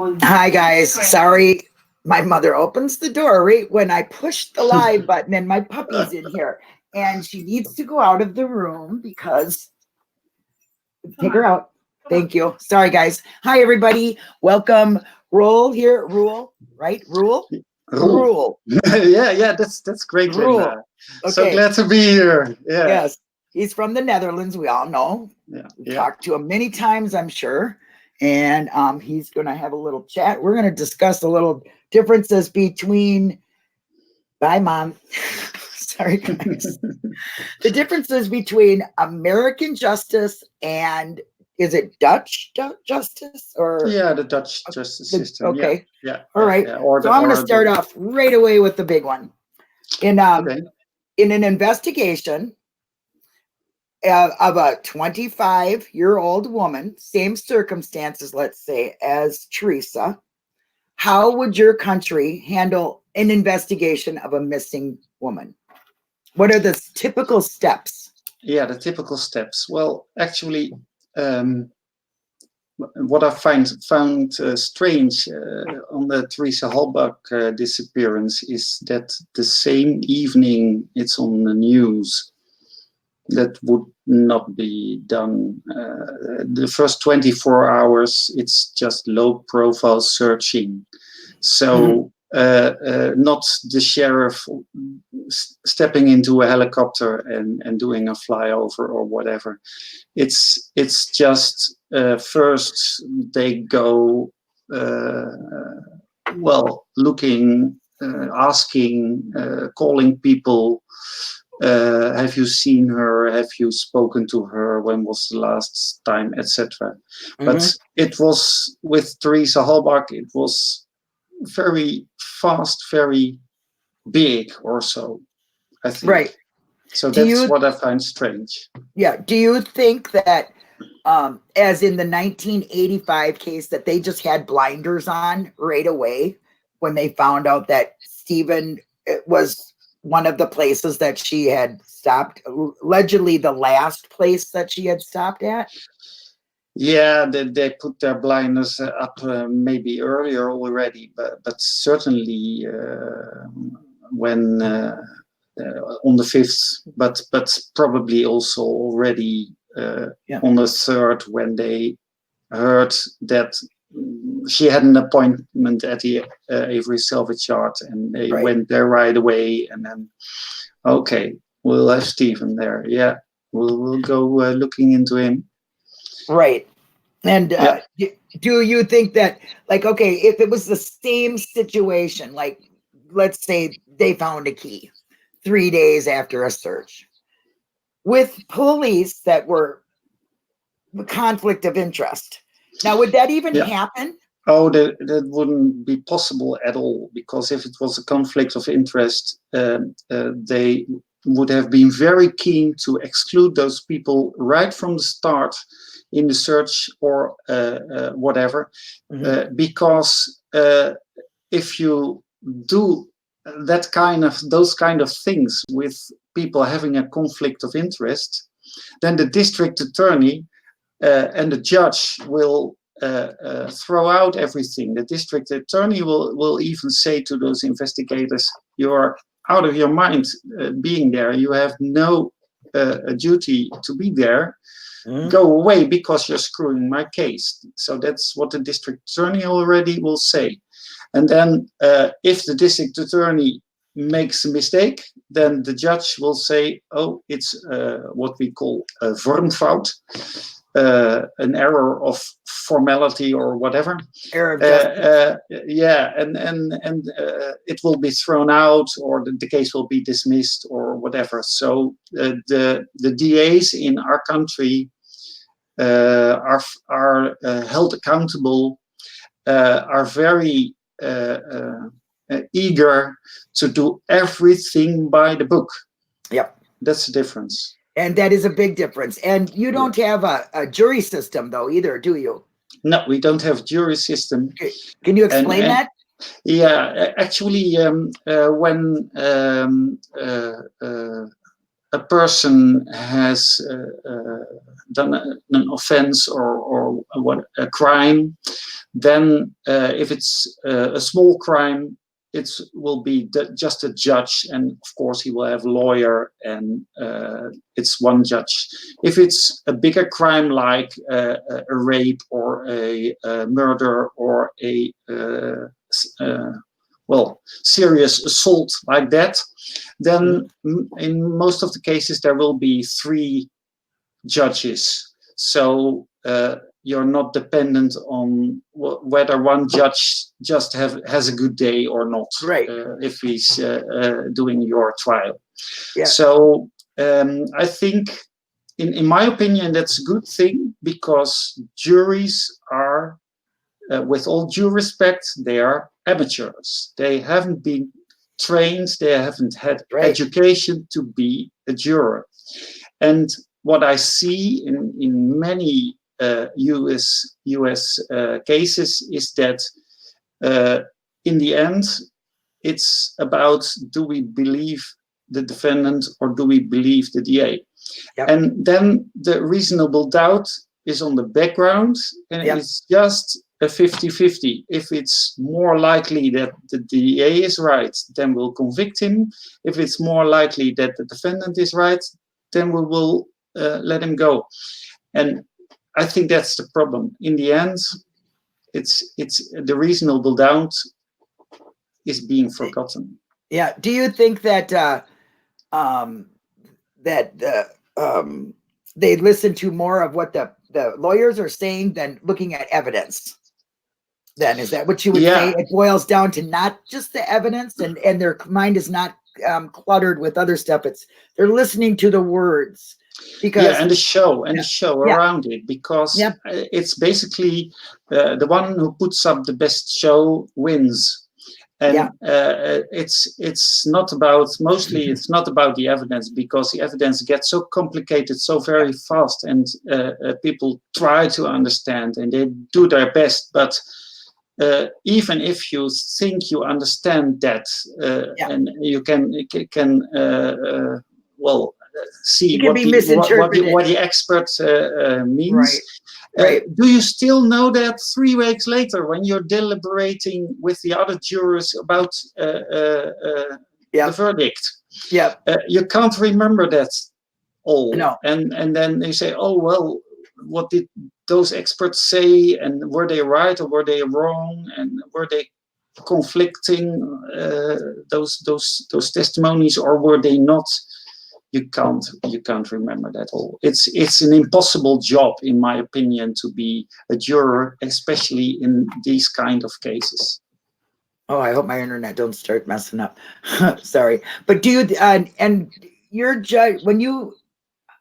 Hi guys, sorry. My mother opens the door right when I push the live button and my puppy's in here and she needs to go out of the room because take her out. Thank you. Sorry guys. Hi everybody. Welcome. Roel here. Rule, right? Rule? Roel. Rule. Yeah, that's great. And Rule. so Okay. glad to be here. Yeah. Yes. He's from the Netherlands, we all know. Yeah. Talked to him many times, I'm sure. And he's going to have a little chat. We're going to discuss a little differences between, bye, Mom. Sorry, guys. The differences between American justice and, is it Dutch justice or? Yeah, the Dutch justice system. Okay. Yeah. All right. Yeah. So I'm going to start off right away with the big one. In an investigation of a 25-year-old woman, same circumstances, let's say, as Teresa, how would your country handle an investigation of a missing woman? What are the typical steps? Yeah, the typical steps. Well, actually, what I found strange on the Teresa Halbach disappearance is that the same evening it's on the news. That would not be done. The first 24 hours, it's just low profile searching. So not the sheriff stepping into a helicopter and doing a flyover or whatever. It's just first they go looking, asking, calling people. Have you seen her? Have you spoken to her? When was the last time, etc. But it was with Teresa Halbach. It was very fast, very big, or so. I think. Right. So that's what I find strange. Yeah. Do you think that, as in the 1985 case, that they just had blinders on right away when they found out that Stephen was one of the places that she had stopped, allegedly the last place that she had stopped at? Yeah, they put their blinders up maybe earlier already, but certainly when on the 5th, but probably also already on the 3rd when they heard that she had an appointment at the Avery Salvage Yard, and they went there right away. And then, okay, we'll have Stephen there. Yeah, we'll go looking into him. Right. And do you think that, like, okay, if it was the same situation, like, let's say they found a key 3 days after a search with police that were conflict of interest, now would that even happen? Oh, that wouldn't be possible at all, because if it was a conflict of interest, they would have been very keen to exclude those people right from the start in the search or whatever, because if you do those kind of things with people having a conflict of interest, then the district attorney and the judge will throw out everything. The district attorney will even say to those investigators, "You're out of your mind being there. You have no duty to be there. Go away because you're screwing my case." So that's what the district attorney already will say. And then if the district attorney makes a mistake, then the judge will say, "Oh, it's what we call a vormfout." An error of formality or whatever. Error of justice. And it will be thrown out, or the case will be dismissed or whatever. So the DAs in our country are held accountable, are very eager to do everything by the book. Yep. That's the difference. And that is a big difference. And you don't have a jury system, though, either, do you? No, we don't have a jury system. Can you explain that? Yeah, actually, when a person has done an offense or what a crime, then if it's a small crime, it will be just a judge, and of course he will have a lawyer, and it's one judge. If it's a bigger crime like a rape or a murder or a serious assault like that, then in most of the cases there will be 3 judges. So you're not dependent on whether one judge just has a good day or not, right? If he's doing your trial. Yeah. So I think, in my opinion, that's a good thing, because juries are, with all due respect, they are amateurs. They haven't been trained, they haven't had education to be a juror. And what I see in many US cases is that in the end, it's about, do we believe the defendant or do we believe the DA? Yep. And then the reasonable doubt is on the background, and it's just a 50-50. If it's more likely that the DA is right, then we'll convict him. If it's more likely that the defendant is right, then we will let him go. And I think that's the problem. In the end, it's the reasonable doubt is being forgotten. Yeah. Do you think that they listen to more of what the lawyers are saying than looking at evidence? Then is that what you would say? It boils down to not just the evidence, and their mind is not cluttered with other stuff. They're listening to the words. Because, and the show around it, because it's basically the one who puts up the best show wins. And it's not about, mostly it's not about the evidence, because the evidence gets so complicated so very fast, and people try to understand and they do their best, but even if you think you understand that, and you can see what the expert means. Right. Do you still know that 3 weeks later, when you're deliberating with the other jurors about the verdict? Yeah. You can't remember that all. No. And then they say, oh, well, what did those experts say? And were they right or were they wrong? And were they conflicting, those testimonies, or were they not? You can't remember that all. It's an impossible job, in my opinion, to be a juror, especially in these kind of cases. Oh, I hope my internet don't start messing up. Sorry, but do you and your judge when you?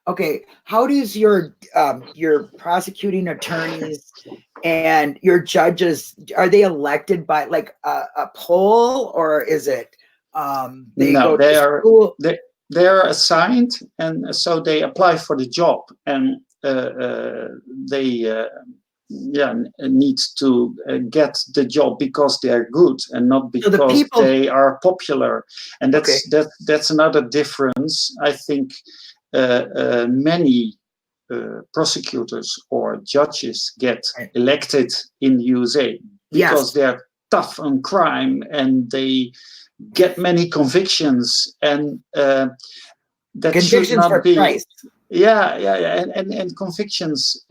Okay, how does your prosecuting attorneys and your judges, are they elected by like a poll, or is it they go to school? They are assigned, and so they apply for the job, and they need to get the job because they're good and not because they are popular. And that's another difference. I think many prosecutors or judges get elected in the USA because they're tough on crime and they get many convictions, and that should not be. Christ. And convictions.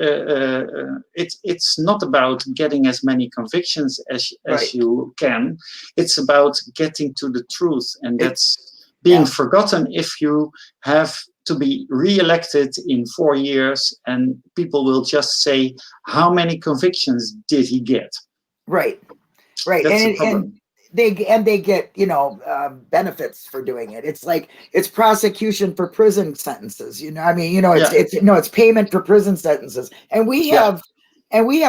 It's not about getting as many convictions as you can. It's about getting to the truth, and that's being forgotten if you have to be re-elected in 4 years, and people will just say, "How many convictions did he get?" Right. That's the problem. They get benefits for doing it. It's like it's prosecution for prison sentences. It's payment for prison sentences, and we have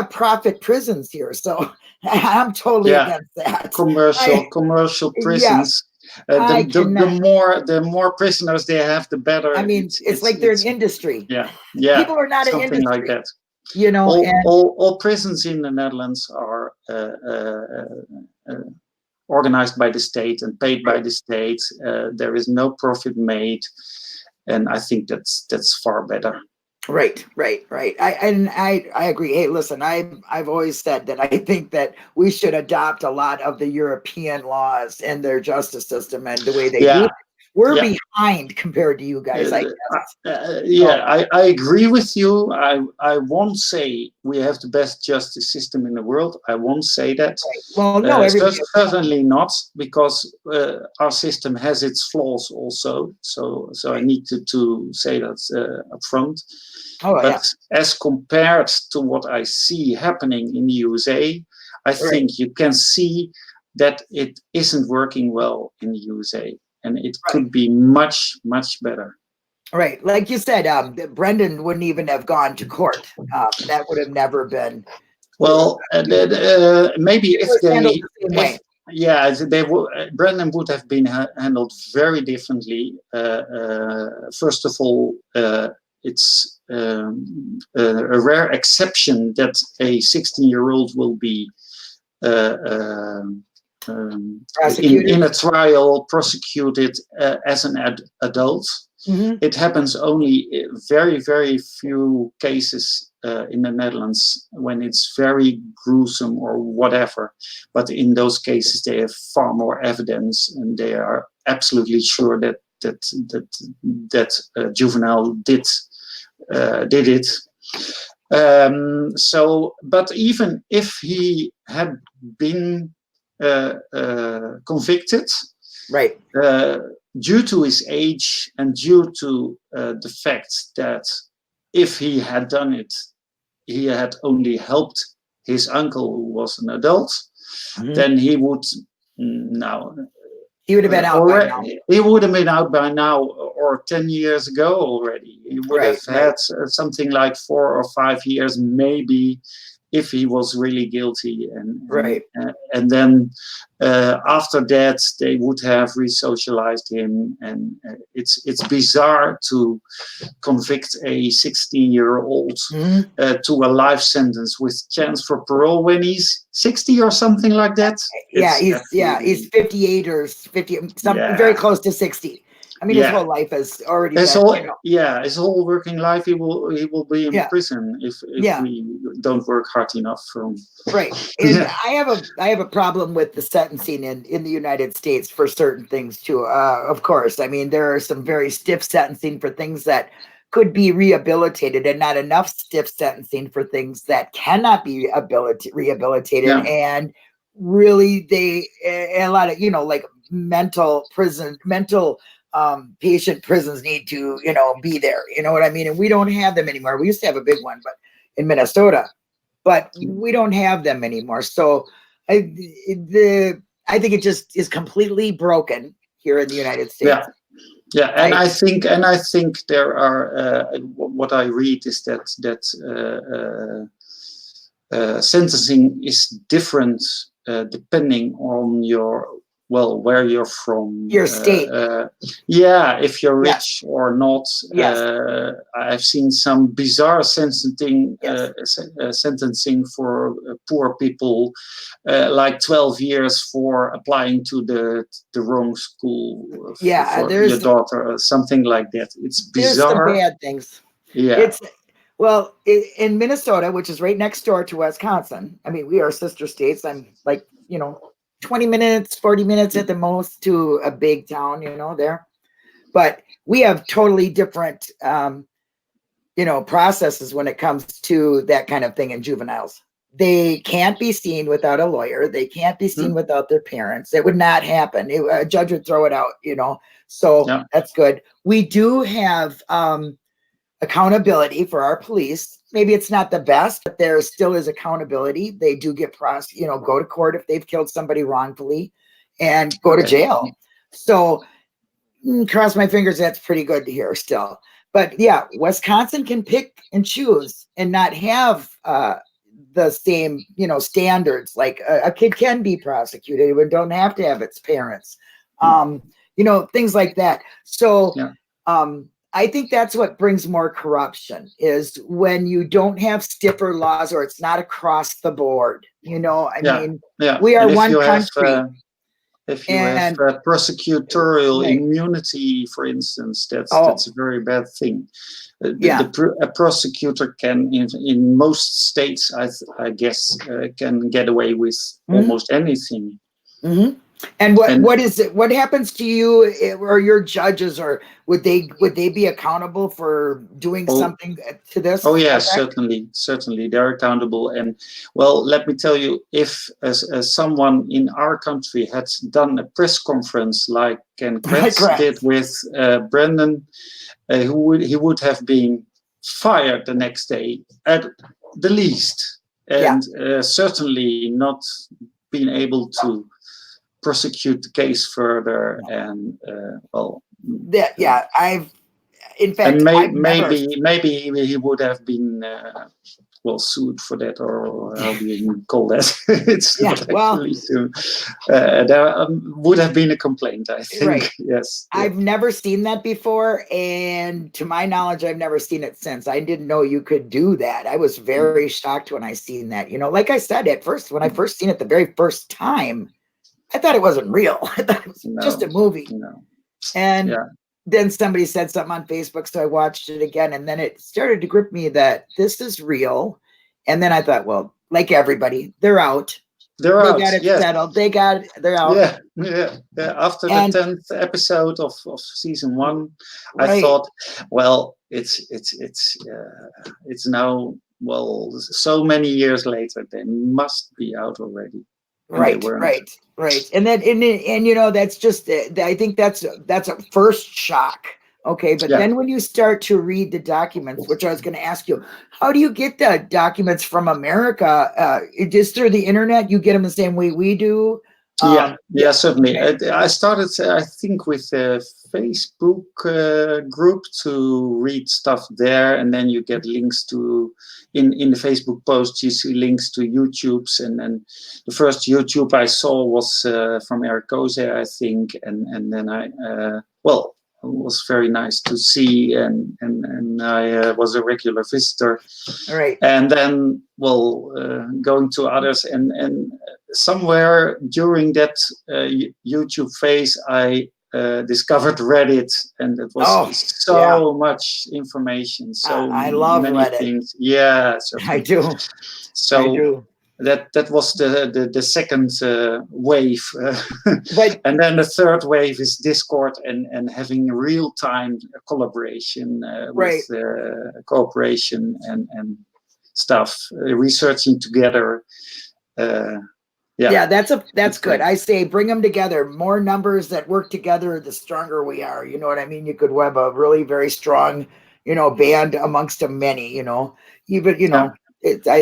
profit prisons here. So I'm totally against that. Commercial prisons. The more prisoners they have, the better. I mean, it's like they're an industry. Yeah. People are not an industry. Like that. All prisons in the Netherlands are organized by the state and paid by the state. There is no profit made. and I think that's far better. Right. I agree. Hey, listen, I've always said that I think that we should adopt a lot of the European laws and their justice system and the way they do it. We're behind compared to you guys, I guess. I agree with you. I won't say we have the best justice system in the world. I won't say that. Right. Well, no, certainly not, because our system has its flaws also. So I need to say that up front. But as compared to what I see happening in the USA, I think you can see that it isn't working well in the USA. And it could be much, much better. Right. Like you said, Brendan wouldn't even have gone to court. That would have never been. Well, maybe if Brendan would have been handled very differently. First of all, it's a rare exception that a 16-year-old will be in a trial prosecuted as an adult. Mm-hmm. It happens only very, very few cases in the Netherlands when it's very gruesome or whatever. But in those cases, they have far more evidence, and they are absolutely sure that juvenile did it. But even if he had been convicted, right, due to his age and due to the fact that if he had done it, he had only helped his uncle who was an adult, then he would he would have been out by now. He would have been out by now, or 10 years ago already. He would have had something like 4 or 5 years, maybe, if he was really guilty. And then after that, they would have resocialized him. And it's bizarre to convict a 16-year-old to a life sentence with chance for parole when he's 60 or something like that. He's 58 or 50, something very close to 60. I mean, his whole life has already his whole working life he will be in prison if we don't work hard enough from. Right. And I have a problem with the sentencing in the United States for certain things too. Of course, I mean, there are some very stiff sentencing for things that could be rehabilitated, and not enough stiff sentencing for things that cannot be rehabilitated. And really, a lot of, like mental patient prisons need to, be there. You know what I mean? And we don't have them anymore. We used to have a big one, but in Minnesota, but we don't have them anymore. So I think it just is completely broken here in the United States. Yeah, and I think there are what I read is that sentencing is different depending on where you're from, your state. If you're rich or not. I've seen some bizarre sentencing for poor people, like 12 years for applying to the wrong school for your daughter, or something like that. It's bizarre. There's some bad things. In Minnesota, which is right next door to Wisconsin, I mean, we are sister states. I'm like, 20 minutes, 40 minutes at the most to a big town, there. But we have totally different, processes when it comes to that kind of thing in juveniles. They can't be seen without a lawyer. They can't be seen without their parents. It would not happen. A judge would throw it out, So that's good. We do have accountability for our police. Maybe it's not the best, but there still is accountability. They do get go to court if they've killed somebody wrongfully and go to jail. So cross my fingers, that's pretty good to hear still. But Wisconsin can pick and choose and not have the same, standards. Like a kid can be prosecuted, but don't have to have its parents, things like that. So I think that's what brings more corruption, is when you don't have stiffer laws, or it's not across the board. We are one country. If you have prosecutorial immunity, for instance, that's a very bad thing. A prosecutor can, in most states, I guess, can get away with almost anything. Mm-hmm. And what is it? What happens to you or your judges, or would they be accountable for doing something to this? Oh yeah, certainly they're accountable. And well, let me tell you, if as someone in our country had done a press conference like Ken Kretz did with Brendan, he would have been fired the next day at the least, and certainly not been able to prosecute the case further. And I've in fact, and maybe he would have been sued for that, or how do you call that? It's not actually sued. There would have been a complaint, I think. Right. Yes. I've never seen that before, and to my knowledge, I've never seen it since. I didn't know you could do that. I was very shocked when I seen that. Like I said, at first, when I first seen it the very first time, I thought it wasn't real. I thought it was just a movie. No. And then somebody said something on Facebook, so I watched it again, and then it started to grip me that this is real. And then I thought, well, like everybody, they're out. They got it settled. They're out. Yeah. After the 10th episode of season 1, I thought, well, it's now, well, so many years later, they must be out already. Right. And then, that's just, I think that's a first shock. Okay. But then when you start to read the documents, which I was going to ask you, how do you get the documents from America? Just through the internet? You get them the same way we do? Certainly. I started, I think, with a Facebook group to read stuff there, and then you get links to, in the Facebook post, you see links to YouTubes, and then the first YouTube I saw was from Eric Kose, I think, and then it was very nice to see, and I was a regular visitor. Right. And then, going to others, and somewhere during that YouTube phase, I discovered Reddit, and it was so much information. So I love many Reddit. things. Yeah, I do. So I do. That was the second wave, but, and then the third wave is Discord and having real time collaboration with cooperation and stuff, researching together. That's good. I say bring them together. More numbers that work together, the stronger we are. You know what I mean? You could have a really very strong, band amongst the many. I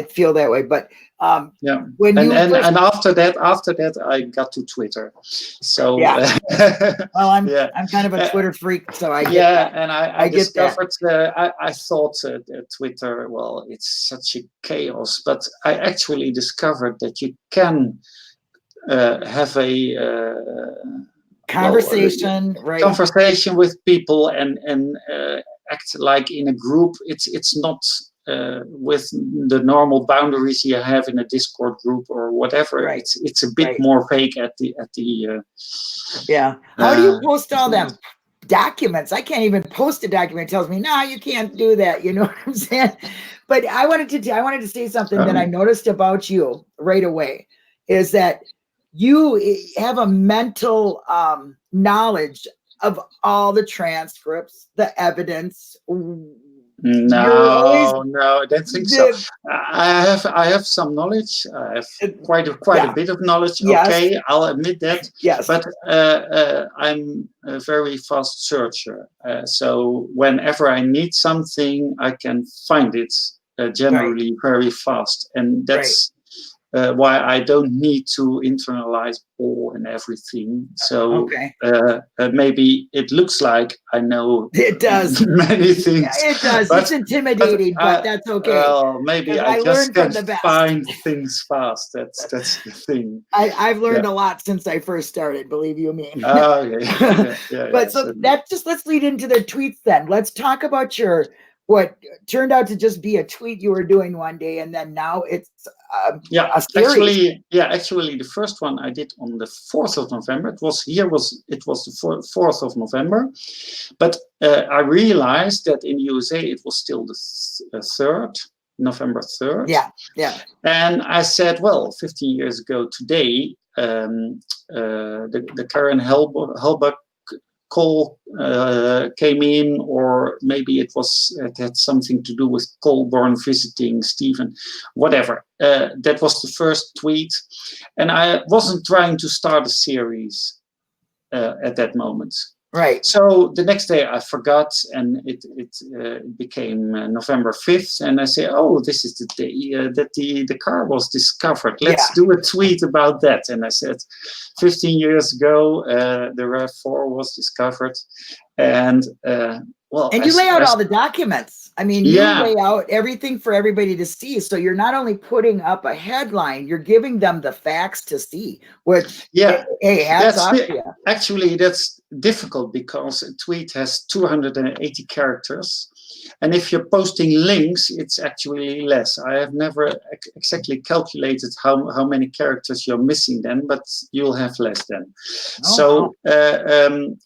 feel that way. But when after that, I got to Twitter. So well, I'm kind of a Twitter freak, so I get that. And I discovered I thought Twitter, well, it's such a chaos, but I actually discovered that you can have a conversation with people and act like in a group. It's not with the normal boundaries you have in a Discord group or whatever. It's a bit more fake at the How do you post all them documents? I can't even post a document. It tells me, no, you can't do that. You know what I'm saying? But I wanted to say something that I noticed about you right away, is that you have a mental knowledge of all the transcripts, the evidence. No, I don't think so. I have some knowledge. I have quite a bit of knowledge. Yes. Okay, I'll admit that. Yes. But I'm a very fast searcher. So whenever I need something, I can find it generally very fast, and that's why I don't need to internalize all and everything. So maybe it looks like I know it does many things. Yeah, it does. It's intimidating, but that's okay. Well, maybe I just can't find things fast. That's the thing. I've learned a lot since I first started, believe you me. Oh, yeah. But let's lead into the tweets then. Let's talk about your what turned out to just be a tweet you were doing one day, and then now it's yeah, a series. actually, the first one I did on the 4th of November. It was the 4th of November, but I realized that in the USA it was still the 3rd, November 3rd. Yeah, yeah. And I said, well, 15 years ago today, the Karen Helbach call came in, or maybe it had something to do with Colborne visiting Stephen, whatever. That was the first tweet, and I wasn't trying to start a series at that moment. Right. So the next day I forgot, and it became November 5th, and I say, oh, this is the day that the car was discovered. Let's do a tweet about that. And I said, 15 years ago, the RAV4 was discovered, and well, and you lay out all the documents. I mean, you lay out everything for everybody to see. So you're not only putting up a headline, you're giving them the facts to see. Which, hey, hats off to you. Actually, that's difficult because a tweet has 280 characters. And if you're posting links, it's actually less. I have never exactly calculated how many characters you're missing then, but you'll have less then. So in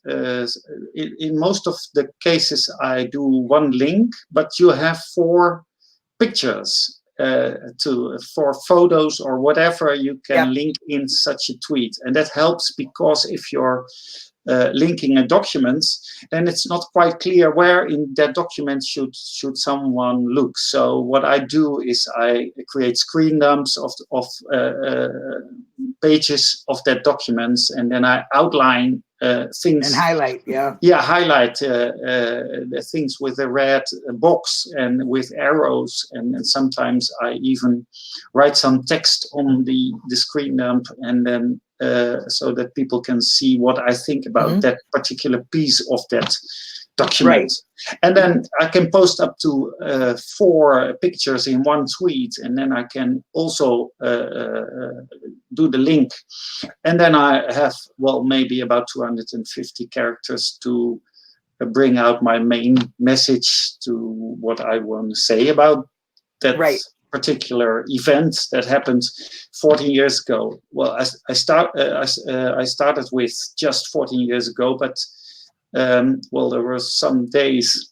most of the cases, I do one link, but you have 4 pictures for photos or whatever you can link in such a tweet. And that helps because if you're linking a document, then it's not quite clear where in that document should someone look. So what I do is I create screen dumps of pages of that document, and then I outline things and highlight, highlight the things with a red box and with arrows, and sometimes I even write some text on the screen dump, and then so that people can see what I think about that particular piece of that document. And then I can post up to 4 pictures in one tweet, and then I can also do the link. And then I have, well, maybe about 250 characters to bring out my main message to what I want to say about that particular event that happened 14 years ago. Well, I started with just 14 years ago, but well, there were some days,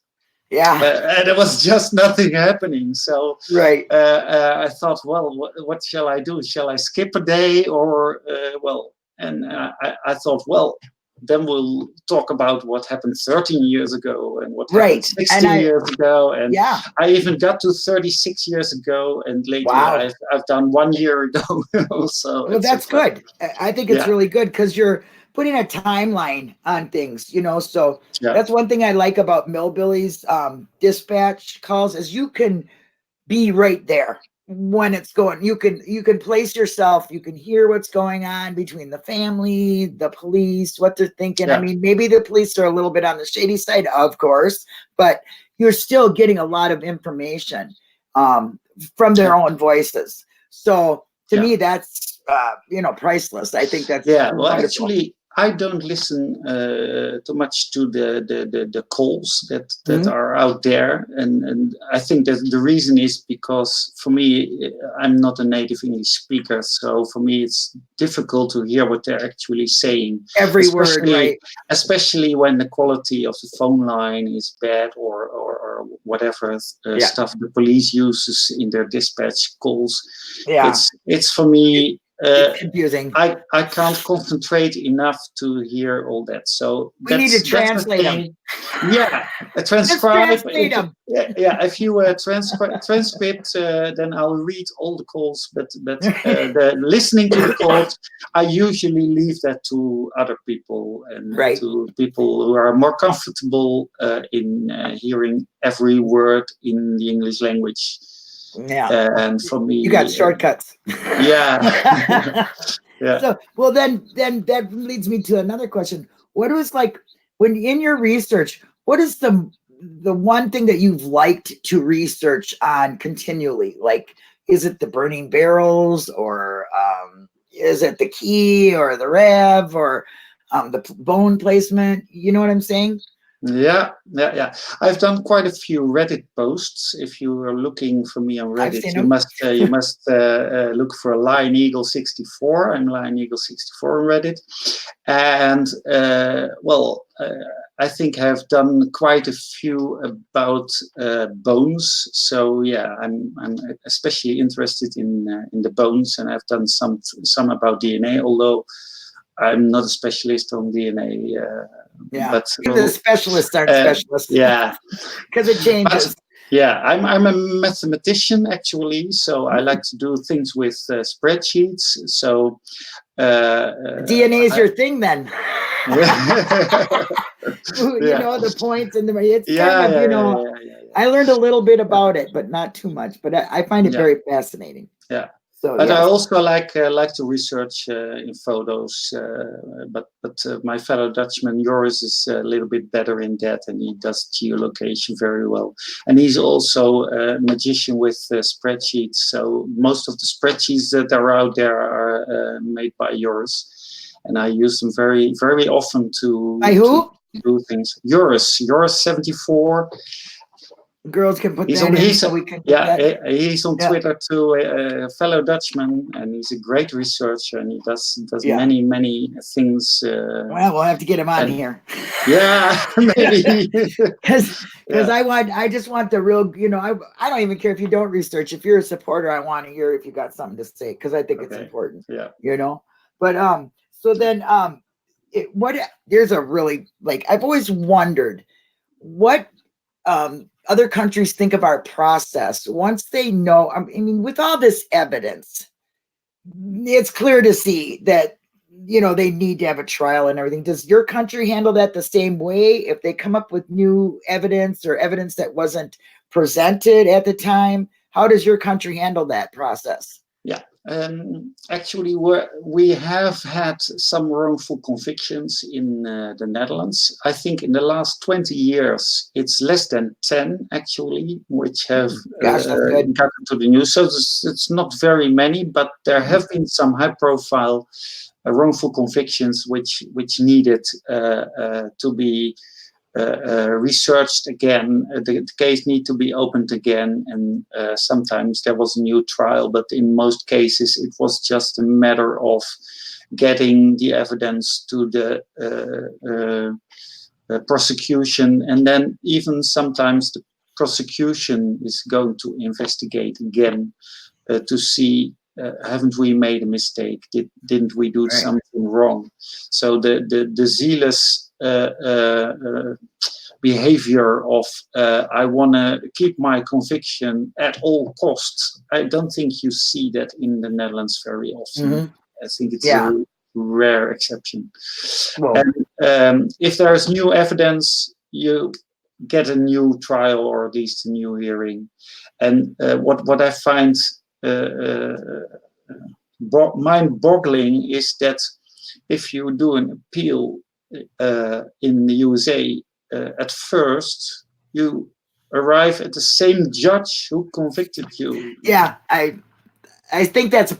and there was just nothing happening. So I thought, well, what shall I do? Shall I skip a day, or well? And I thought, well, then we'll talk about what happened 13 years ago and what happened 16 years ago. And I even got to 36 years ago, and lately I've done 1 year ago. So well, that's good. I think it's really good because you're putting a timeline on things, you know. So that's one thing I like about Millbilly's dispatch calls is you can be right there when it's going. You can place yourself, you can hear what's going on between the family, the police, what they're thinking. I mean, maybe the police are a little bit on the shady side, of course, but you're still getting a lot of information from their own voices. So to me, that's you know, priceless. I think that's well, wonderful. actually, I don't listen too much to the calls that are out there, and I think that the reason is because for me, I'm not a native English speaker, so for me it's difficult to hear what they're actually saying. Every word, right? Especially when the quality of the phone line is bad, or whatever stuff the police uses in their dispatch calls. It's for me. It's confusing. I can't concentrate enough to hear all that. So we need to translate them. Transcribe. Translate them. If you transcript, then I'll read all the calls. But the listening to the calls, I usually leave that to other people and to people who are more comfortable in hearing every word in the English language. And for me, you got shortcuts. So, well, then that leads me to another question. What was like when in your research? What is the one thing that you've liked to research on continually? Like, is it the burning barrels, or is it the key, or the rev, or the bone placement? You know what I'm saying? Yeah. I've done quite a few Reddit posts. If you are looking for me on I've Reddit, seen you them. must look for Lion Eagle 64. I'm Lion Eagle 64 on Reddit, and I think I've done quite a few about bones. So yeah, I'm especially interested in the bones, and I've done some about DNA, although I'm not a specialist on DNA. Yeah, But even the specialists aren't specialists. Yeah, because it changes. but yeah, I'm a mathematician actually, so I like to do things with spreadsheets. So DNA is your thing then. You know, the points and it's kind of, you know, I learned a little bit about it, but not too much. But I find it very fascinating. Yeah. So, but yes. I also like to research in photos. But my fellow Dutchman Joris is a little bit better in that, and he does geolocation very well. And he's also a magician with spreadsheets. So most of the spreadsheets that are out there are made by Joris, and I use them very, very often to. By who? To do things. Joris 74. Girls can put that in, so we can. He's on Twitter too, a fellow Dutchman, and he's a great researcher, and he does many things. Well, we'll have to get him on here. Yeah, maybe. Because I just want the real, you know, I don't even care if you don't research. If you're a supporter, I want to hear if you got something to say, because I think it's important. Yeah, you know. But so then there's a really, like, I've always wondered what other countries think of our process once they know. I mean, with all this evidence, it's clear to see that, you know, they need to have a trial and everything. Does your country handle that the same way? If they come up with new evidence or evidence that wasn't presented at the time, how does your country handle that process? Yeah. Actually, we have had some wrongful convictions in the Netherlands. I think in the last 20 years, it's less than 10 actually, which have gotten to the news. So it's not very many, but there have been some high-profile wrongful convictions which needed to be researched again. The case need to be opened again, and sometimes there was a new trial, but in most cases it was just a matter of getting the evidence to the prosecution, and then even sometimes the prosecution is going to investigate again to see haven't we made a mistake? Didn't we do something wrong? So the zealous behavior of I want to keep my conviction at all costs, I don't think you see that in the Netherlands very often. I think it's a rare exception. And if there's new evidence, you get a new trial or at least a new hearing. And what I find mind-boggling is that if you do an appeal in the USA, at first you arrive at the same judge who convicted you. Yeah, I think that's a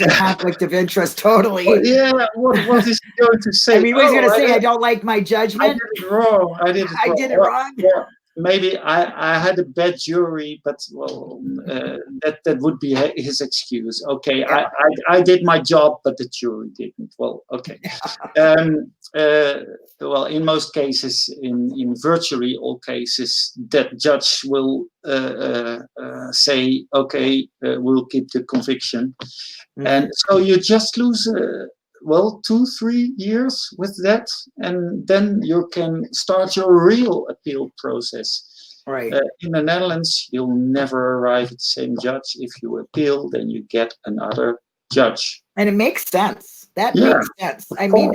conflict of interest totally. Well, yeah, what is he going to say? I mean, he's going to say I don't like my judgment. I did it wrong. Or maybe I had a bad jury, but well, that would be his excuse. Okay, I did my job, but the jury didn't. Well, okay. Well, in most cases, in virtually all cases, that judge will say, okay, we'll keep the conviction. And so you just lose 2-3 years with that, and then you can start your real appeal process. Right. In the Netherlands, you'll never arrive at the same judge. If you appeal, then you get another judge. And it makes sense. That makes sense. I mean,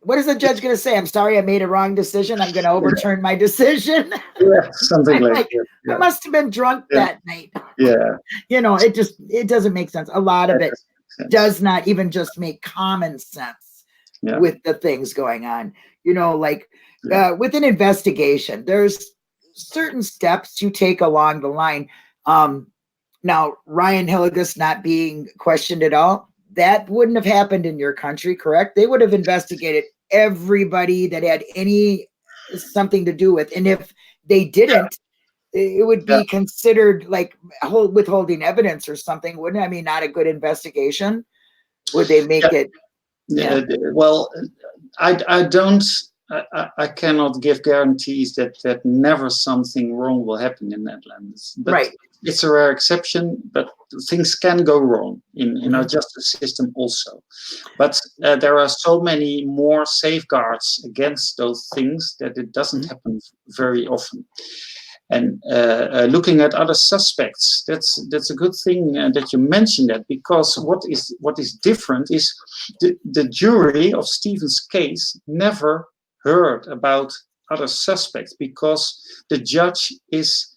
what is the judge going to say? I'm sorry, I made a wrong decision. I'm going to overturn my decision. Yeah, something like that. I must have been drunk that night. Yeah. You know, it doesn't make sense. A lot of it does not even just make common sense with the things going on. You know, like with an investigation, there's certain steps you take along the line. Now, Ryan Hillegas not being questioned at all, that wouldn't have happened in your country, correct? They would have investigated everybody that had any something to do with. And if they didn't, it would be considered like withholding evidence or something, wouldn't it? I mean, not a good investigation. Would they make it? Yeah. Well, I don't. I cannot give guarantees that never something wrong will happen in Netherlands. But it's a rare exception. But things can go wrong in our justice system also. But there are so many more safeguards against those things that it doesn't happen very often. And looking at other suspects, that's a good thing that you mentioned that, because what is different is the jury of Stephen's case never heard about other suspects, because the judge is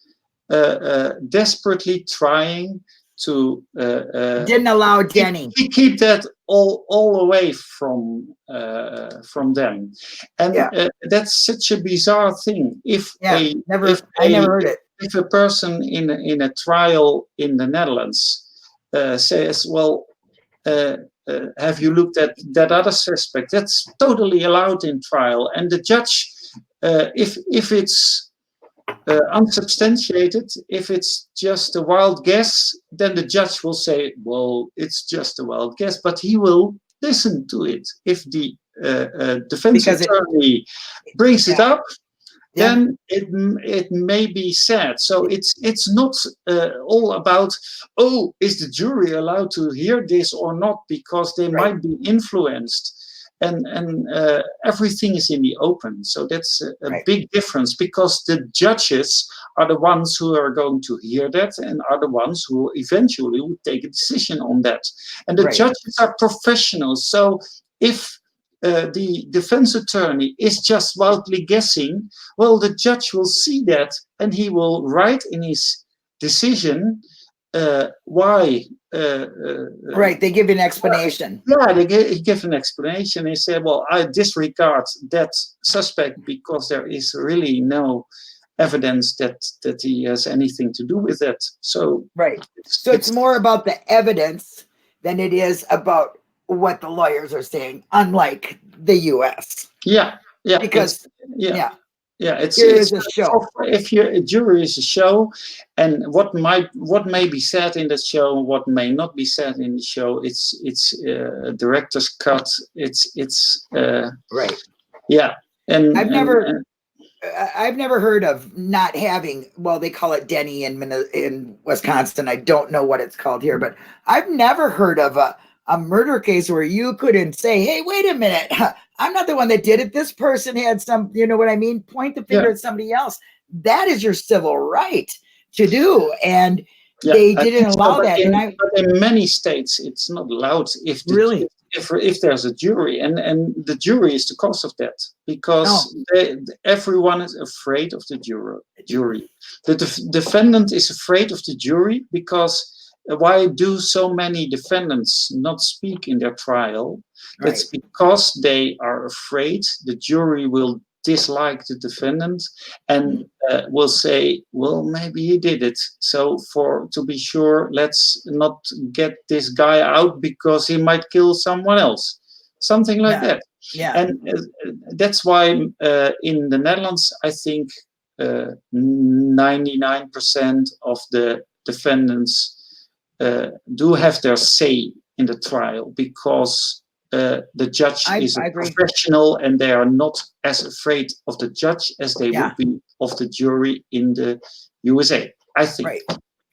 desperately trying to didn't allow Denny keep that all away from them, and that's such a bizarre thing. I never heard it. If a person in a trial in the Netherlands says, "Well, have you looked at that other suspect?" That's totally allowed in trial, and the judge, if it's unsubstantiated, if it's just a wild guess, then the judge will say, "Well, it's just a wild guess," but he will listen to it. If the defense attorney brings it up, then it may be said. So it's not all about, oh, is the jury allowed to hear this or not, because they might be influenced. And everything is in the open. So that's a big difference, because the judges are the ones who are going to hear that and are the ones who eventually will take a decision on that. And the judges are professionals. So if the defense attorney is just wildly guessing, well, the judge will see that and he will write in his decision why. They give an explanation. They give an explanation. They say, well, I disregard that suspect because there is really no evidence that he has anything to do with that. So so it's more about the evidence than it is about what the lawyers are saying, unlike the US. Because it's a show. If a jury is a show, and what may be said in the show, what may not be said in the show, it's a director's cut. It's And I've never heard of not having. Well, they call it Denny in Wisconsin. I don't know what it's called here, but I've never heard of a murder case where you couldn't say, "Hey, wait a minute, I'm not the one that did it. This person had some," you know what I mean? Point the finger at somebody else. That is your civil right to do, and they didn't allow that. But in many states, it's not allowed. If there's a jury, and the jury is the cause of that, because everyone is afraid of the jury. The defendant is afraid of the jury, because why do so many defendants not speak in their trial? That's because they are afraid the jury will dislike the defendant and will say, well, maybe he did it. So to be sure, let's not get this guy out because he might kill someone else. Something like that. And that's why in the Netherlands, I think 99% of the defendants do have their say in the trial, because the judge is a professional, and they are not as afraid of the judge as they would be of the jury in the USA, I think.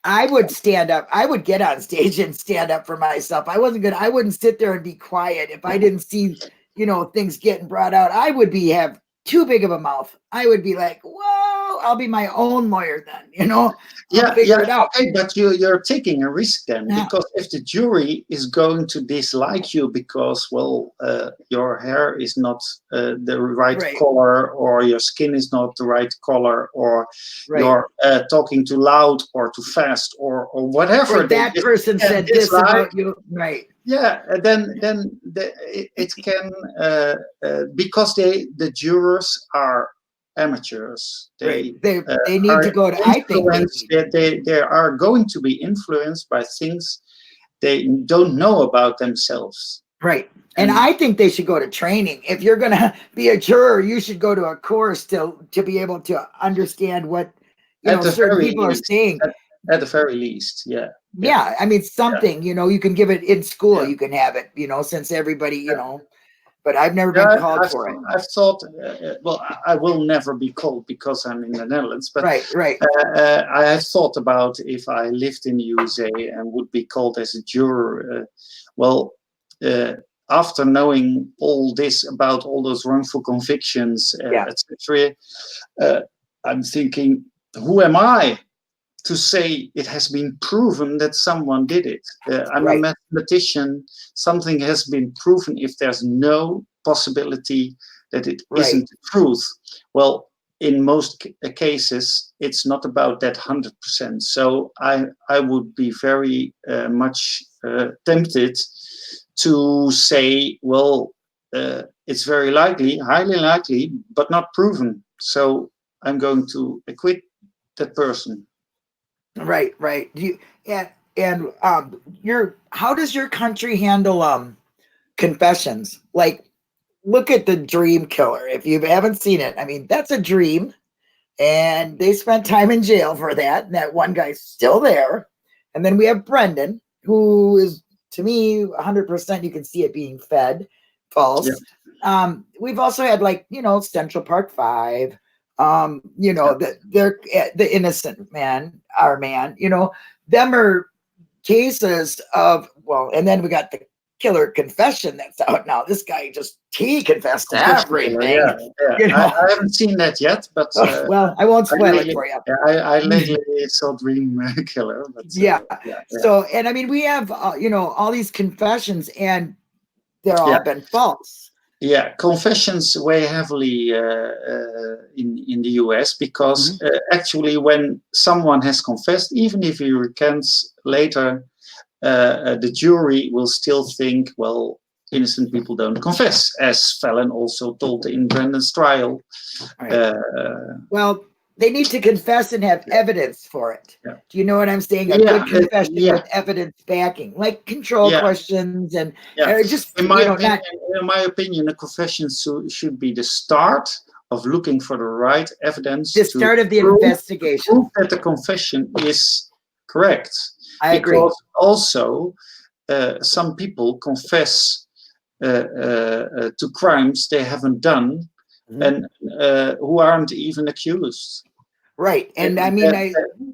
I would stand up. I would get on stage and stand up for myself. I wouldn't sit there and be quiet if I didn't see, things getting brought out. I would have too big of a mouth. I would be like, whoa, I'll be my own lawyer then, I'll figure it out. Okay, but you're taking a risk then, because if the jury is going to dislike you because, well, your hair is not the right color, or your skin is not the right color, or you're talking too loud or too fast, or whatever. Or that person said this about you, then it can because the jurors are amateurs. They need to go to. I think they are going to be influenced by things they don't know about themselves. Right. And I think they should go to training. If you're going to be a juror, you should go to a course to be able to understand what, at the certain very people are least, saying. at the very least, yeah. Yeah. I mean, something, you can give it in school. Yeah. You can have it, since everybody, but I've never been Yeah, called for it. I've thought, well, I will never be called because I'm in the Netherlands, but Right. I have thought about if I lived in the USA and would be called as a juror. Well, after knowing all this about all those wrongful convictions, etc., I'm thinking, who am I to say it has been proven that someone did it? I'm a mathematician. Something has been proven if there's no possibility that it isn't the truth. Well, in most cases, it's not about that 100%. So I would be very much tempted to say, well, it's very likely, highly likely, but not proven. So I'm going to acquit that person. Right. And how does your country handle confessions? Like, look at the dream killer. If you haven't seen it, I mean, that's a dream, and they spent time in jail for that. And that one guy's still there. And then we have Brendan, who is, to me, 100%. You can see it being fed false. Yeah. We've also had Central Park 5. The innocent man, our man, them are cases of, and then we got the killer confession that's out now. This guy he confessed to everything. Yeah. I haven't seen that yet, but I won't spoil it for you. I lately saw Dream Killer. But, So, and I mean, we have all these confessions, and they're all been false. Yeah, confessions weigh heavily in the US because actually when someone has confessed, even if he recants later, the jury will still think, well, innocent people don't confess, as Fallon also told in Brendan's trial. Well, they need to confess and have evidence for it. Yeah. Do you know what I'm saying? A good confession with evidence backing, like control questions and just, in my opinion, a confession should be the start of looking for the right evidence. The start of the investigation. Prove that the confession is correct. I agree. Because also some people confess to crimes they haven't done and who aren't even accused. Right. And I mean,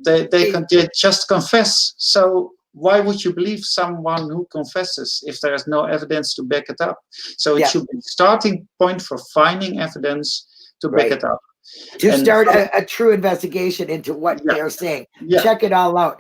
they just confess. So why would you believe someone who confesses if there is no evidence to back it up? So it should be a starting point for finding evidence to back it up. To start a true investigation into what they're saying. Yeah. Check it all out.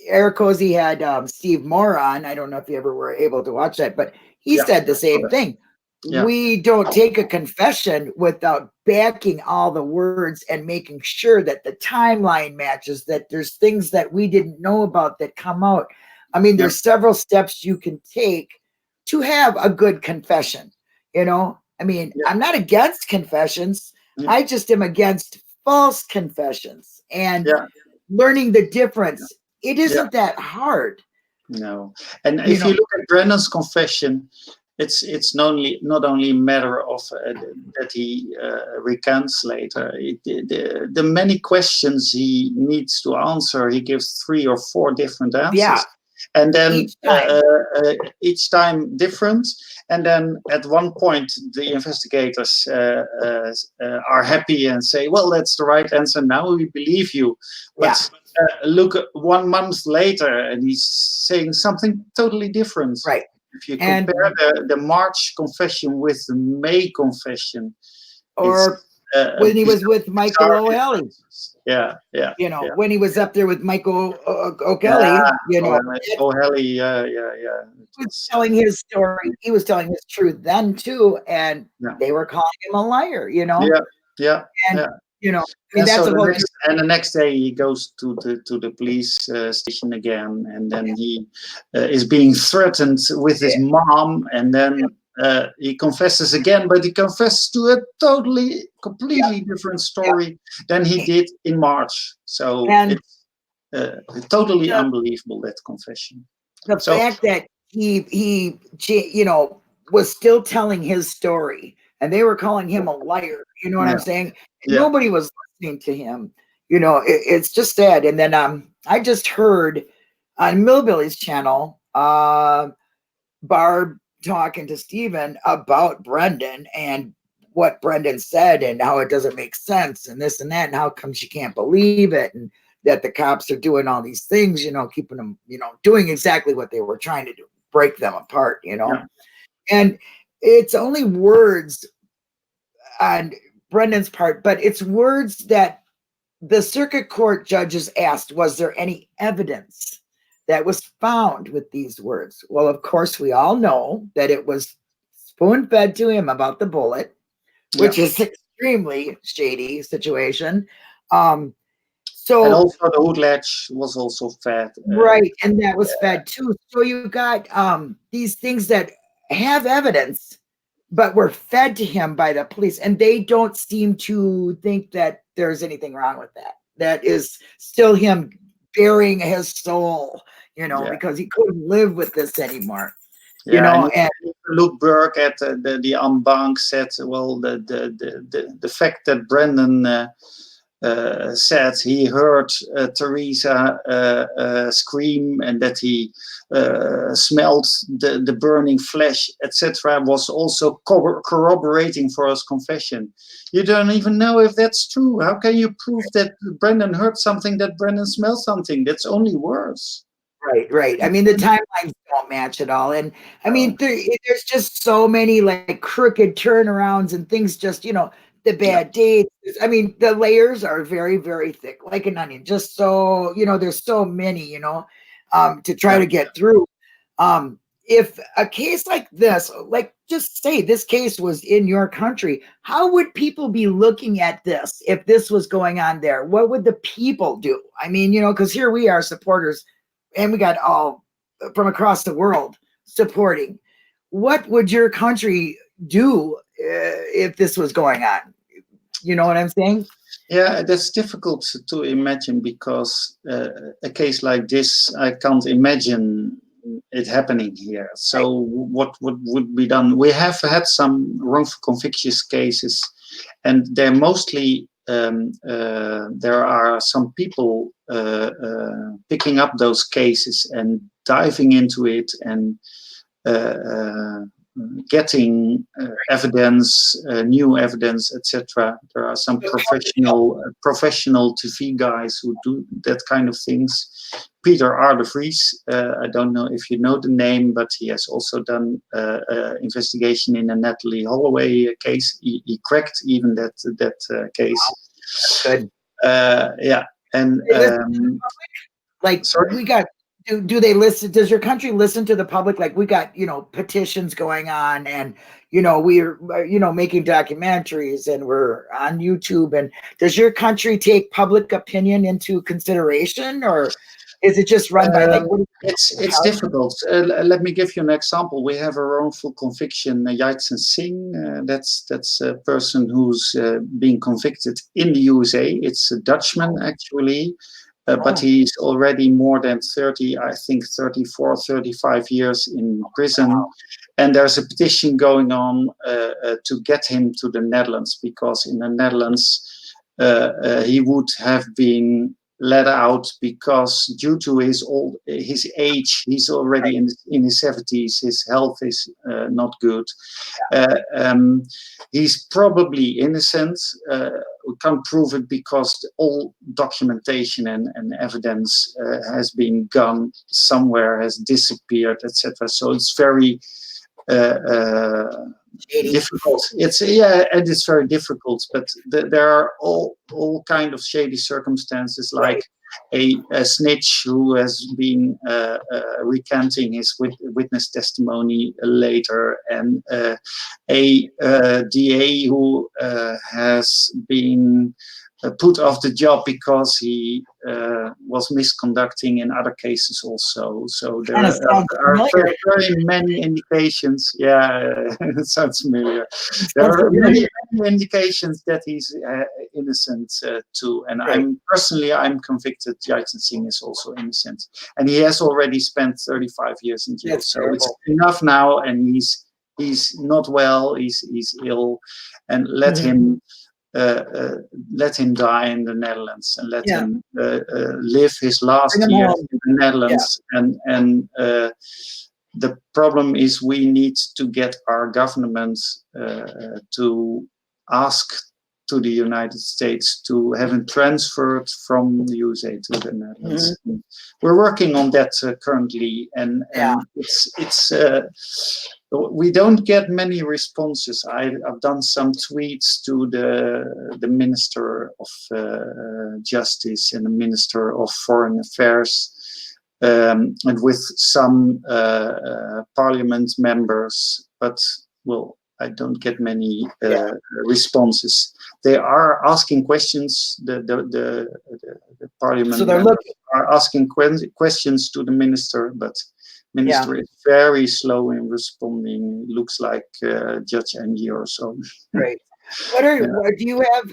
Eric Cozy had Steve Moore on. I don't know if you ever were able to watch that, but he said the same thing. Yeah. We don't take a confession without backing all the words and making sure that the timeline matches, that there's things that we didn't know about that come out. I mean, there's several steps you can take to have a good confession. I mean, I'm not against confessions. I just am against false confessions and learning the difference. It isn't that hard. No. And if you look at Brendan's confession, it's not only a matter of that he recants later. The many questions he needs to answer, he gives 3 or 4 different answers. Yeah. And then each time different. And then at one point, the investigators are happy and say, well, that's the right answer. Now we believe you. But look 1 month later, and he's saying something totally different. Right. If you compare the March confession with the May confession, or when he was with Michael O'Helley, when he was up there with Michael O'Kelly, O'Helley, he was telling his story. He was telling his truth then too, and they were calling him a liar. And that's the next day he goes to the police station again, and then he is being threatened with his mom, and then he confesses again, but he confesses to a completely different story than he did in March. So it's totally unbelievable, that confession. The fact that you know, was still telling his story, and they were calling him a liar. You know what I'm saying? And Yeah. nobody was listening to him. You know, it's just sad. And then I just heard on Millbilly's channel, Barb talking to Steven about Brendan and what Brendan said and how it doesn't make sense and this and that, and how come she can't believe it, and that the cops are doing all these things, you know, keeping them, you know, doing exactly what they were trying to do, break them apart, you know. And it's only words on Brendan's part, but it's words that the circuit court judges asked, was there any evidence that was found with these words? Well, of course, we all know that it was spoon-fed to him about the bullet, which is extremely shady situation. So, and also the hood latch was also fed. Right, and that was fed too. So you got these things that have evidence, but were fed to him by the police, and they don't seem to think that there's anything wrong with that. That is still him bearing his soul, you know, because he couldn't live with this anymore. You know, and Luke Burke at the en banc said, well, the fact that Brendan said he heard Teresa scream and that he smelled the burning flesh, etc., was also corroborating for his confession. You don't even know if that's true. How can you prove that Brendan heard something, that Brendan smelled something? That's only words. Right. I mean, the timelines don't match at all. And I mean, there's just so many like crooked turnarounds and things, just, you know, the bad dates. I mean, the layers are very, very thick, like an onion. Just so, you know, there's so many, you know, to try to get through. If a case like this, like just say this case was in your country, how would people be looking at this if this was going on there? What would the people do? I mean, you know, because here we are supporters, and we got all from across the world supporting. What would your country do if this was going on? You know what I'm saying? Yeah, that's difficult to imagine because a case like this, I can't imagine it happening here. So what would be done? We have had some wrongful convictions cases, and they're mostly there are some people picking up those cases and diving into it and getting evidence, new evidence, etc. There are some professional TV guys who do that kind of things. Peter R. de Vries, I don't know if you know the name, but he has also done investigation in a Natalie Holloway case. He cracked even that case. Good. Yeah, and like sorry? we got. Do they listen? Does your country listen to the public? Like we got, you know, petitions going on, and you know we're, you know, making documentaries, and we're on YouTube. And does your country take public opinion into consideration, or is it just run by like? It's difficult. Let me give you an example. We have a wrongful conviction, Yatsen Singh. That's a person who's being convicted in the USA. It's a Dutchman actually. But he's already more than 30, I think 34, 35 years in prison. And there's a petition going on to get him to the Netherlands, because in the Netherlands he would have been let out because due to his age, he's already in his 70s, his health is not good. He's probably innocent. We can't prove it because all documentation and evidence has been gone somewhere, has disappeared, etc. So it's very difficult. And it's very difficult. But there are all kind of shady circumstances, like a snitch who has been recanting his witness testimony later, and a DA who has been put off the job because he was misconducting in other cases also. So there are very many indications. Yeah, it sounds familiar. There are many indications that he's innocent too. And Right. I'm convicted Jaitan Singh is also innocent. And he has already spent 35 years in jail. That's so terrible. It's enough now, and he's not well, he's ill, and let him die in the Netherlands, and let him live his last years in the Netherlands. And the problem is we need to get our government to ask to the United States to have him transferred from the USA to the Netherlands. We're working on that currently, and it's we don't get many responses. I've done some tweets to the Minister of Justice and the Minister of Foreign Affairs, and with some parliament members, but well, I don't get many responses. They are asking questions. The parliament members are asking questions to the minister, but minister is very slow in responding. Looks like Judge Angie or so. Right. Do you have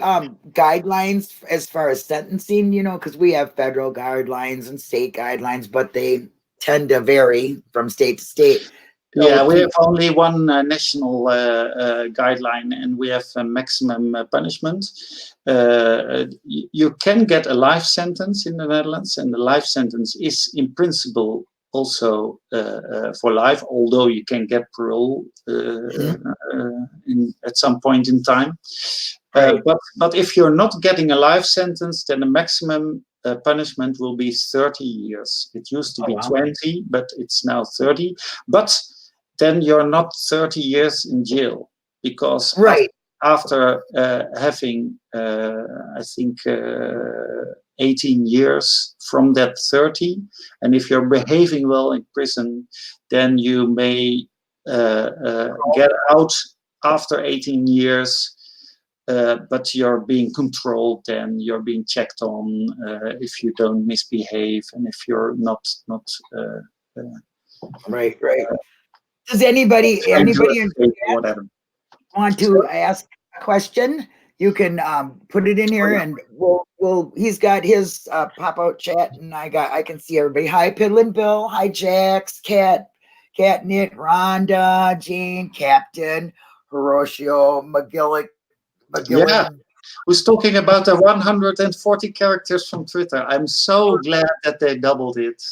guidelines as far as sentencing? You know, because we have federal guidelines and state guidelines, but they tend to vary from state to state. Yeah, we have only one national guideline, and we have a maximum punishment. You can get a life sentence in the Netherlands, and the life sentence is in principle also for life, although you can get parole at some point in time. But if you're not getting a life sentence, then the maximum punishment will be 30 years. It used to be 20, but it's now 30. But then you're not 30 years in jail, because after having, I think, 18 years from that 30, and if you're behaving well in prison, then you may get out after 18 years, but you're being controlled and you're being checked on if you don't misbehave and if you're not right. Does anybody whatever want to ask a question? You can put it in here, and we'll he's got his pop out chat, and I can see everybody. Hi, Piddlin Bill. Hi, Jax, Catnip, Rhonda, Jean, Captain, Horatio, McGillick. Yeah, who's talking about the 140 characters from Twitter. I'm so glad that they doubled it.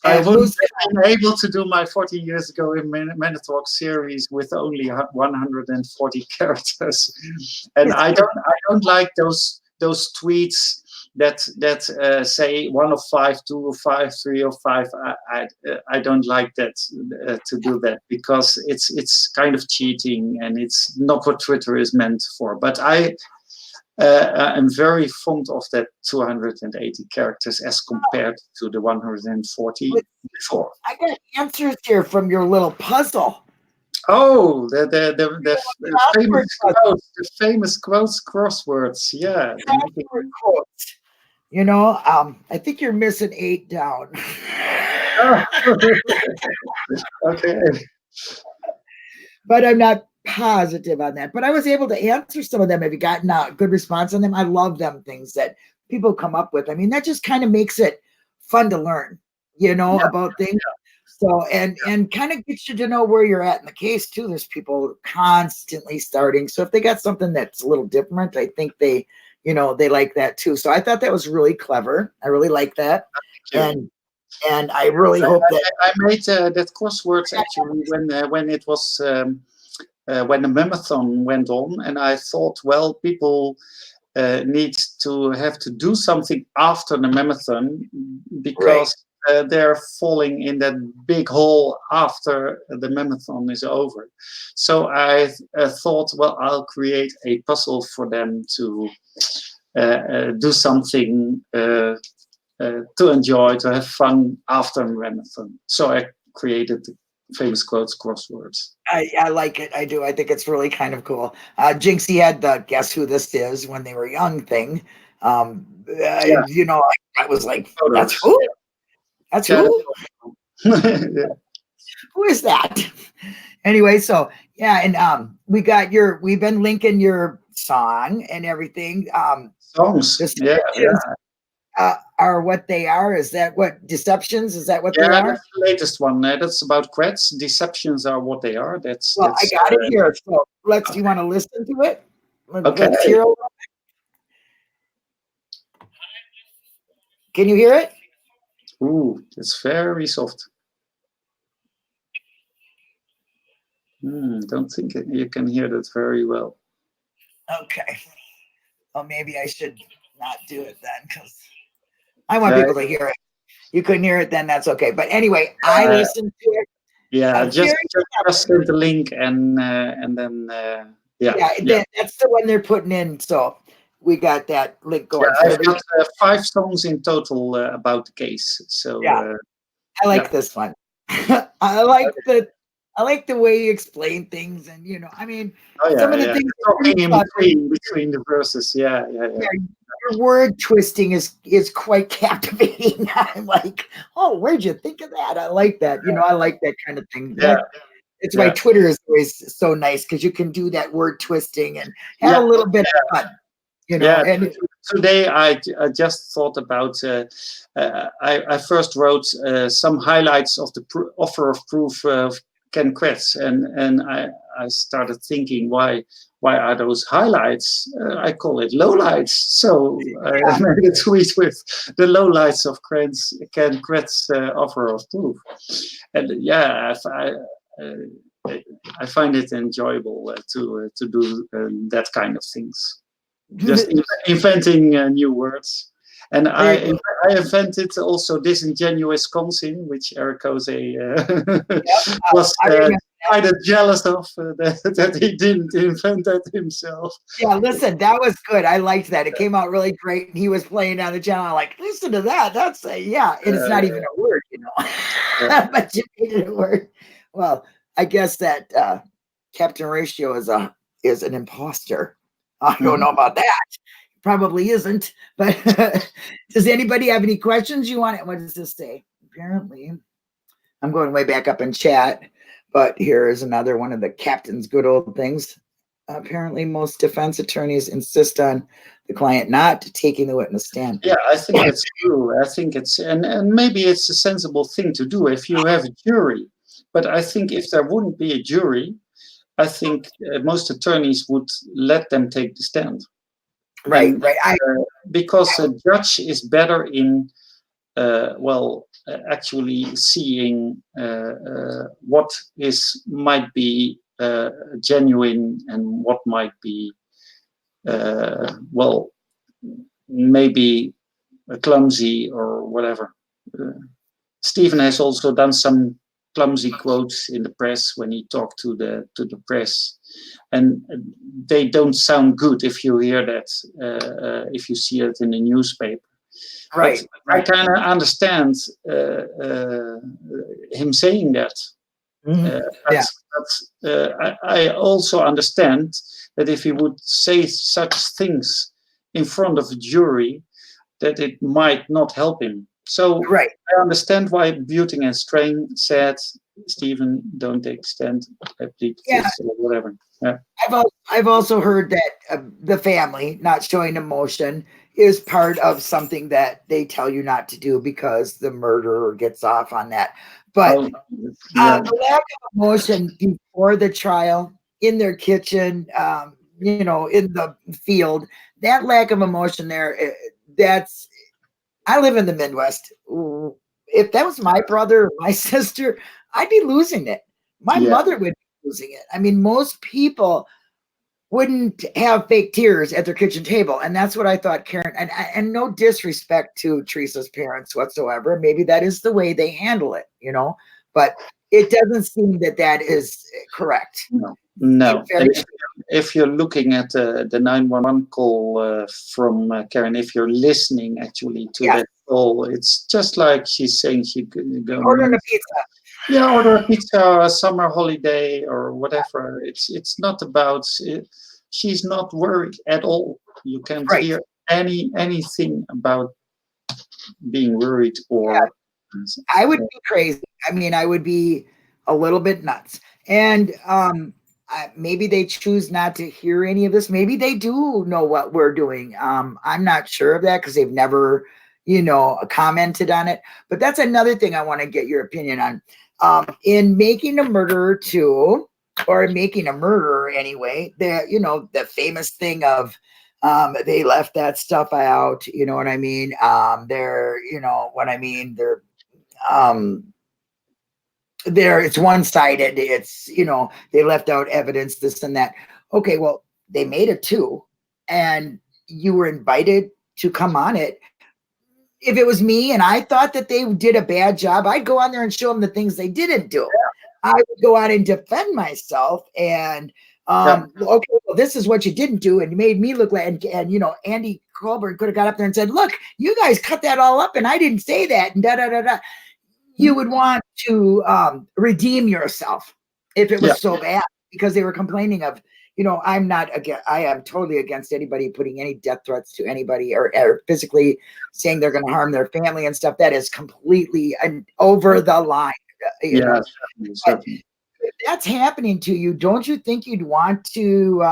I wouldn't have been able to do my 40 years ago in Manotalk series with only 140 characters. And I don't like those tweets that say 1 of 5, 2 of 5, 3 of 5. I don't like that to do that, because it's kind of cheating, and it's not what Twitter is meant for. But I'm very fond of that 280 characters as compared to the 140 before. I got answers here from your little puzzle. Oh, the famous quotes, crosswords. Yeah. Quotes. You know, I think you're missing 8 down. Okay. But I'm not positive on that. But I was able to answer some of them. Have you gotten a good response on them? I love them things that people come up with. I mean, that just kind of makes it fun to learn, about things. So, and kind of gets you to know where you're at in the case too. There's people constantly starting. So if they got something that's a little different, I think they like that too. So I thought that was really clever. I really like that. And I really hope that I made that crosswords actually when it was when the marathon went on, and I thought, well, people need to have to do something after the marathon, because they're falling in that big hole after the marathon is over. So I thought, well, I'll create a puzzle for them to do something to enjoy, to have fun after the marathon. So I created the famous quotes crosswords. I like it. I do. I think it's really kind of cool. Jinxie had the guess who this is when they were young thing. I was like, that's who? That's who? Who is that? Anyway, so yeah, and we've been linking your song and everything. Songs. The Yeah, Deceptions are what they are. Is that what Deceptions? Is that what they yeah. are? That's the latest one. That's about Kretz. Deceptions are what they are. Well, I got it here. So you want to listen to it? Okay. Let's hear it. Can you hear it? Ooh, it's very soft. Don't think you can hear that very well. Okay. Well, maybe I should not do it then, because I want people to hear it. You couldn't hear it, then that's okay. But anyway, I listened to it. Yeah, just send the link and then That's the one they're putting in. So we got that link going. Yeah, I've got 5 songs in total about the case. So I like this one. I like the way you explain things, and I mean, some of the things talking in between the verses. Yeah. Your word twisting is quite captivating. I'm like, oh, where'd you think of that? I like that. I like that kind of thing. It's why Twitter is always so nice, because you can do that word twisting and have a little bit of fun. And today I just thought about. I first wrote some highlights of the offer of proof of Ken Kretz, and I started thinking, why are those highlights? I call it lowlights. So I made a tweet with the lowlights of Ken Kretz offer of proof, and I find it enjoyable to do that kind of things. Just inventing new words. And I invented also disingenuous Wisconsin, which Eric Jose was quite jealous of, that he didn't invent that himself. Yeah, listen, that was good. I liked that. It came out really great. And he was playing on the channel. I'm like, listen to that. That's and it's not even a word, but you made it a word. Well, I guess that Captain Ratio is an imposter. I don't know about that. Probably isn't. But does anybody have any questions you want? What does this say? Apparently, I'm going way back up in chat, but here is another one of the captain's good old things. Apparently, most defense attorneys insist on the client not taking the witness stand. Yeah, I think that's true. I think it's and maybe it's a sensible thing to do if you have a jury. But I think if there wouldn't be a jury, I think most attorneys would let them take the stand. Right. Because a judge is better in, actually seeing what might be genuine and what might be, maybe clumsy or whatever. Stephen has also done some clumsy quotes in the press when he talked to the press, and they don't sound good if you hear that, if you see it in the newspaper. Right. I kind of understand him saying that. I also understand that if he would say such things in front of a jury, that it might not help him. So I understand why Buting and Strain said, Stephen, don't take stand, please, or whatever. Yeah. I've also heard that the family not showing emotion is part of something that they tell you not to do because the murderer gets off on that. But the lack of emotion before the trial, in their kitchen, in the field, that lack of emotion there, I live in the Midwest. If that was my brother or my sister, I'd be losing it. My mother would be losing it. I mean, most people wouldn't have fake tears at their kitchen table. And that's what I thought, Karen. And no disrespect to Teresa's parents whatsoever. Maybe that is the way they handle it, but it doesn't seem that is correct. No. If you're looking at the 911 call from Karen, if you're listening actually to that call, it's just like she's saying she could go ordering a pizza. Yeah, order a pizza, a summer holiday, or whatever. It's not about. She's not worried at all. You can't hear anything about being worried or. I would be crazy. I mean, I would be a little bit nuts. And maybe they choose not to hear any of this. Maybe they do know what we're doing. I'm not sure of that because they've never, commented on it. But that's another thing I want to get your opinion on. In Making a Murderer 2, or Making a Murderer anyway, the famous thing of they left that stuff out. You know what I mean? It's one-sided. It's, they left out evidence, this and that. Okay, well, they made it too, and you were invited to come on it. If it was me and I thought that they did a bad job, I'd go on there and show them the things they didn't do. I would go out and defend myself and okay, well, this is what you didn't do, and you made me look like, and Andy Colbert could have got up there and said, look, you guys cut that all up and I didn't say that, and da-da-da-da. You would want to redeem yourself if it was so bad, because they were complaining of, I'm not against, I am totally against anybody putting any death threats to anybody or physically saying they're going to harm their family and stuff. That is completely over the line. Certainly. If that's happening to you, don't you think you'd want to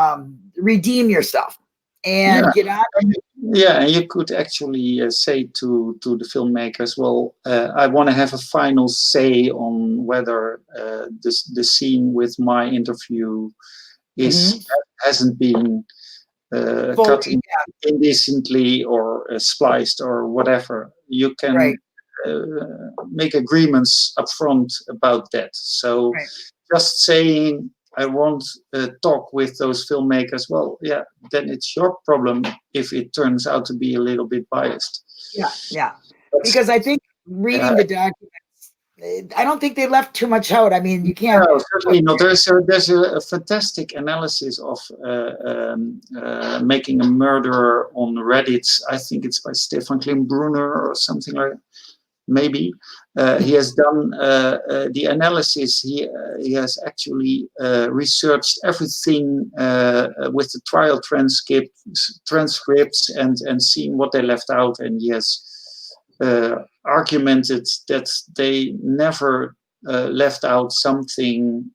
redeem yourself and get out of it? Yeah, and you could actually say to the filmmakers, well, I want to have a final say on whether the scene with my interview hasn't been cut indecently or spliced or whatever. You can make agreements up front about that. So just saying, I won't talk with those filmmakers, well, yeah, then it's your problem if it turns out to be a little bit biased. Yeah. Because I think reading the documents, I don't think they left too much out. I mean, you can't. No, certainly not. There's a fantastic analysis of Making a Murderer on Reddit. I think it's by Stefan Klimbrunner or something like that. Maybe he has done the analysis. He has actually researched everything with the trial transcripts and seen what they left out, and he has argumented that they never left out something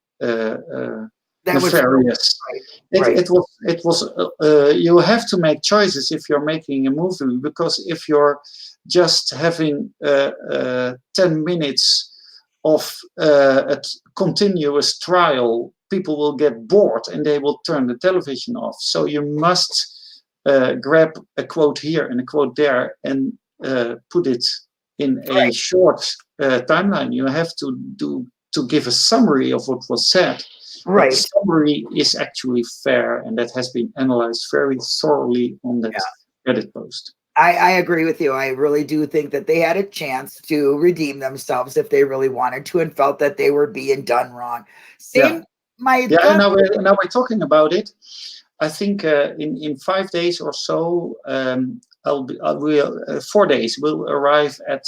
nefarious. It was you have to make choices if you're making a movie, because if you're just having 10 minutes of a continuous trial, people will get bored and they will turn the television off. So you must grab a quote here and a quote there and put it in a short timeline. You have to give a summary of what was said. But the summary is actually fair, and that has been analyzed very thoroughly on that Reddit post. I agree with you. I really do think that they had a chance to redeem themselves if they really wanted to and felt that they were being done wrong. Now we're talking about it. I think in 5 days or so, 4 days, we'll arrive at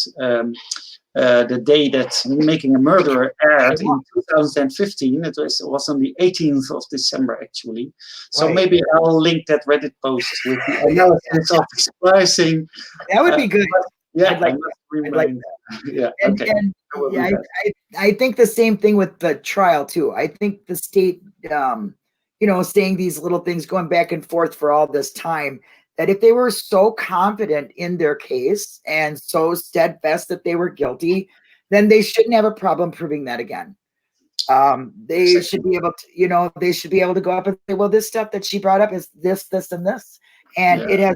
the day that Making a Murderer aired in 2015. It was on the 18th of December, actually. So maybe I'll link that Reddit post with the analysis of splicing. That would be good. I'd like that. I think the same thing with the trial too. I think the state, saying these little things, going back and forth for all this time, that if they were so confident in their case and so steadfast that they were guilty, then they shouldn't have a problem proving that again. They should be able to, they should be able to go up and say, well, this stuff that she brought up is this, this, and this. And it has,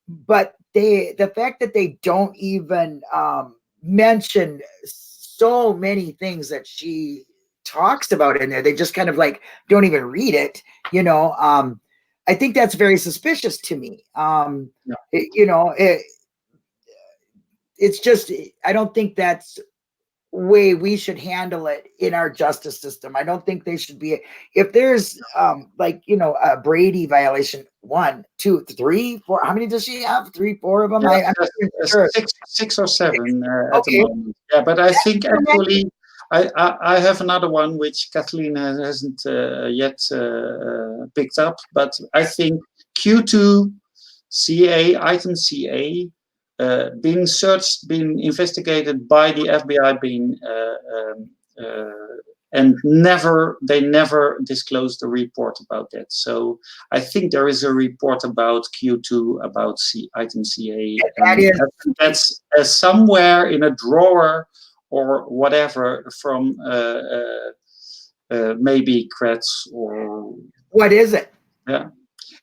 but the fact that they don't even mention so many things that she talks about in there, they just kind of like don't even read it, I think that's very suspicious to me. It's just, I don't think that's way we should handle it in our justice system. I don't think they should be, if there's a Brady violation, 1, 2, 3, 4, how many does she have? 3, 4 of them? I'm sure. Six or seven at the moment. Yeah, but I think actually I have another one which Kathleen hasn't yet picked up, but I think Q2 CA, item CA, being searched, being investigated by the FBI, being and they never disclosed the report about that. So I think there is a report about Q2 about item CA, and that's somewhere in a drawer or whatever from maybe Kretz or. What is it? Yeah.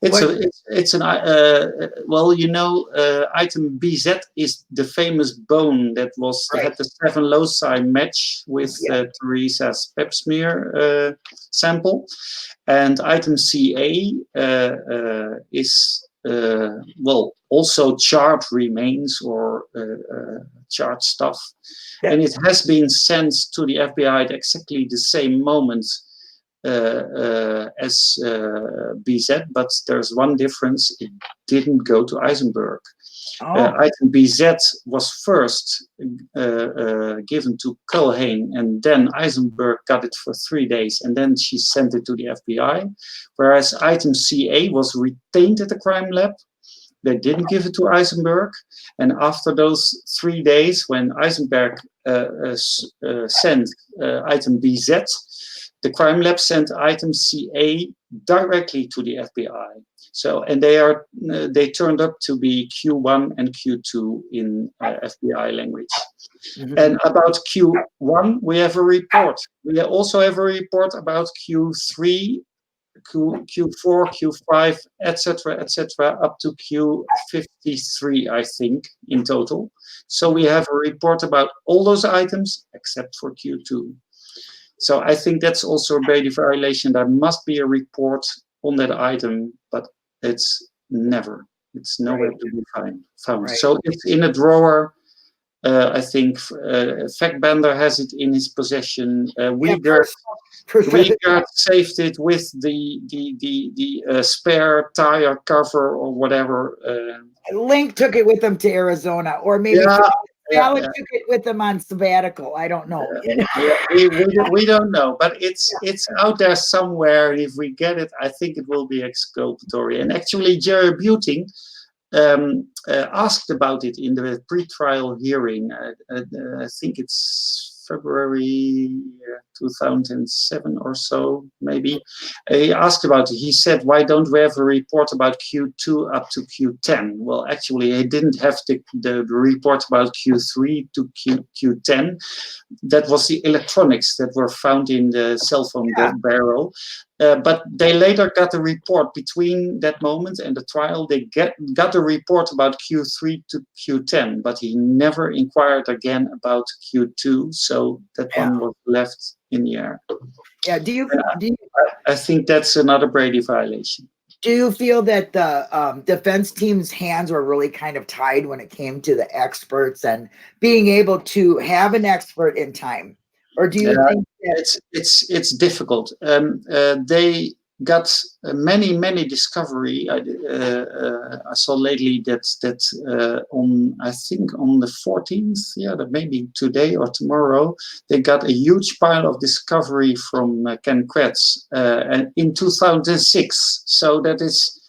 It's an well, item BZ is the famous bone that had the 7 loci match with Teresa's pap smear sample, and item CA is also charred remains or charred stuff, and it has been sent to the FBI at exactly the same moment as BZ, but there's one difference: it didn't go to Eisenberg. Item BZ was first given to Culhane, and then Eisenberg got it for 3 days, and then she sent it to the FBI. Whereas item CA was retained at the crime lab. They didn't give it to Eisenberg, and after those 3 days, when Eisenberg sent item BZ, the crime lab sent item CA directly to the FBI. So, and they turned up to be Q1 and Q2 in FBI language. Mm-hmm. And about Q1, we have a report. We also have a report about Q3, Q4, Q5, etc., up to Q53, I think, in total. So we have a report about all those items except for Q2. So I think that's also a Brady violation. There must be a report on that item, but it's nowhere to be found. Right. So it's in a drawer. I think Fact-Bender has it in his possession. Weegert saved it with the spare tire cover or whatever. Link took it with him to Arizona, or maybe Alec took it with him on sabbatical. I don't know. We don't know, but it's out there somewhere. If we get it, I think it will be exculpatory. And actually, Jerry Buting asked about it in the pre-trial hearing. I think it's February 2007 or so, maybe. He asked about it. He said, why don't we have a report about Q2 up to Q10? Well, actually, he didn't have the report about Q3 to Q10. That was the electronics that were found in the cell phone barrel. But they later got a report between that moment and the trial. They got a report about Q3 to Q10, but he never inquired again about Q2. So that one was left in the air. Yeah. I think that's another Brady violation. Do you feel that the defense team's hands were really kind of tied when it came to the experts and being able to have an expert in time? Or do you think that it's difficult? They got many discovery. I saw lately that I think on the 14th, that maybe today or tomorrow, they got a huge pile of discovery from Ken Kretz in 2006. So that is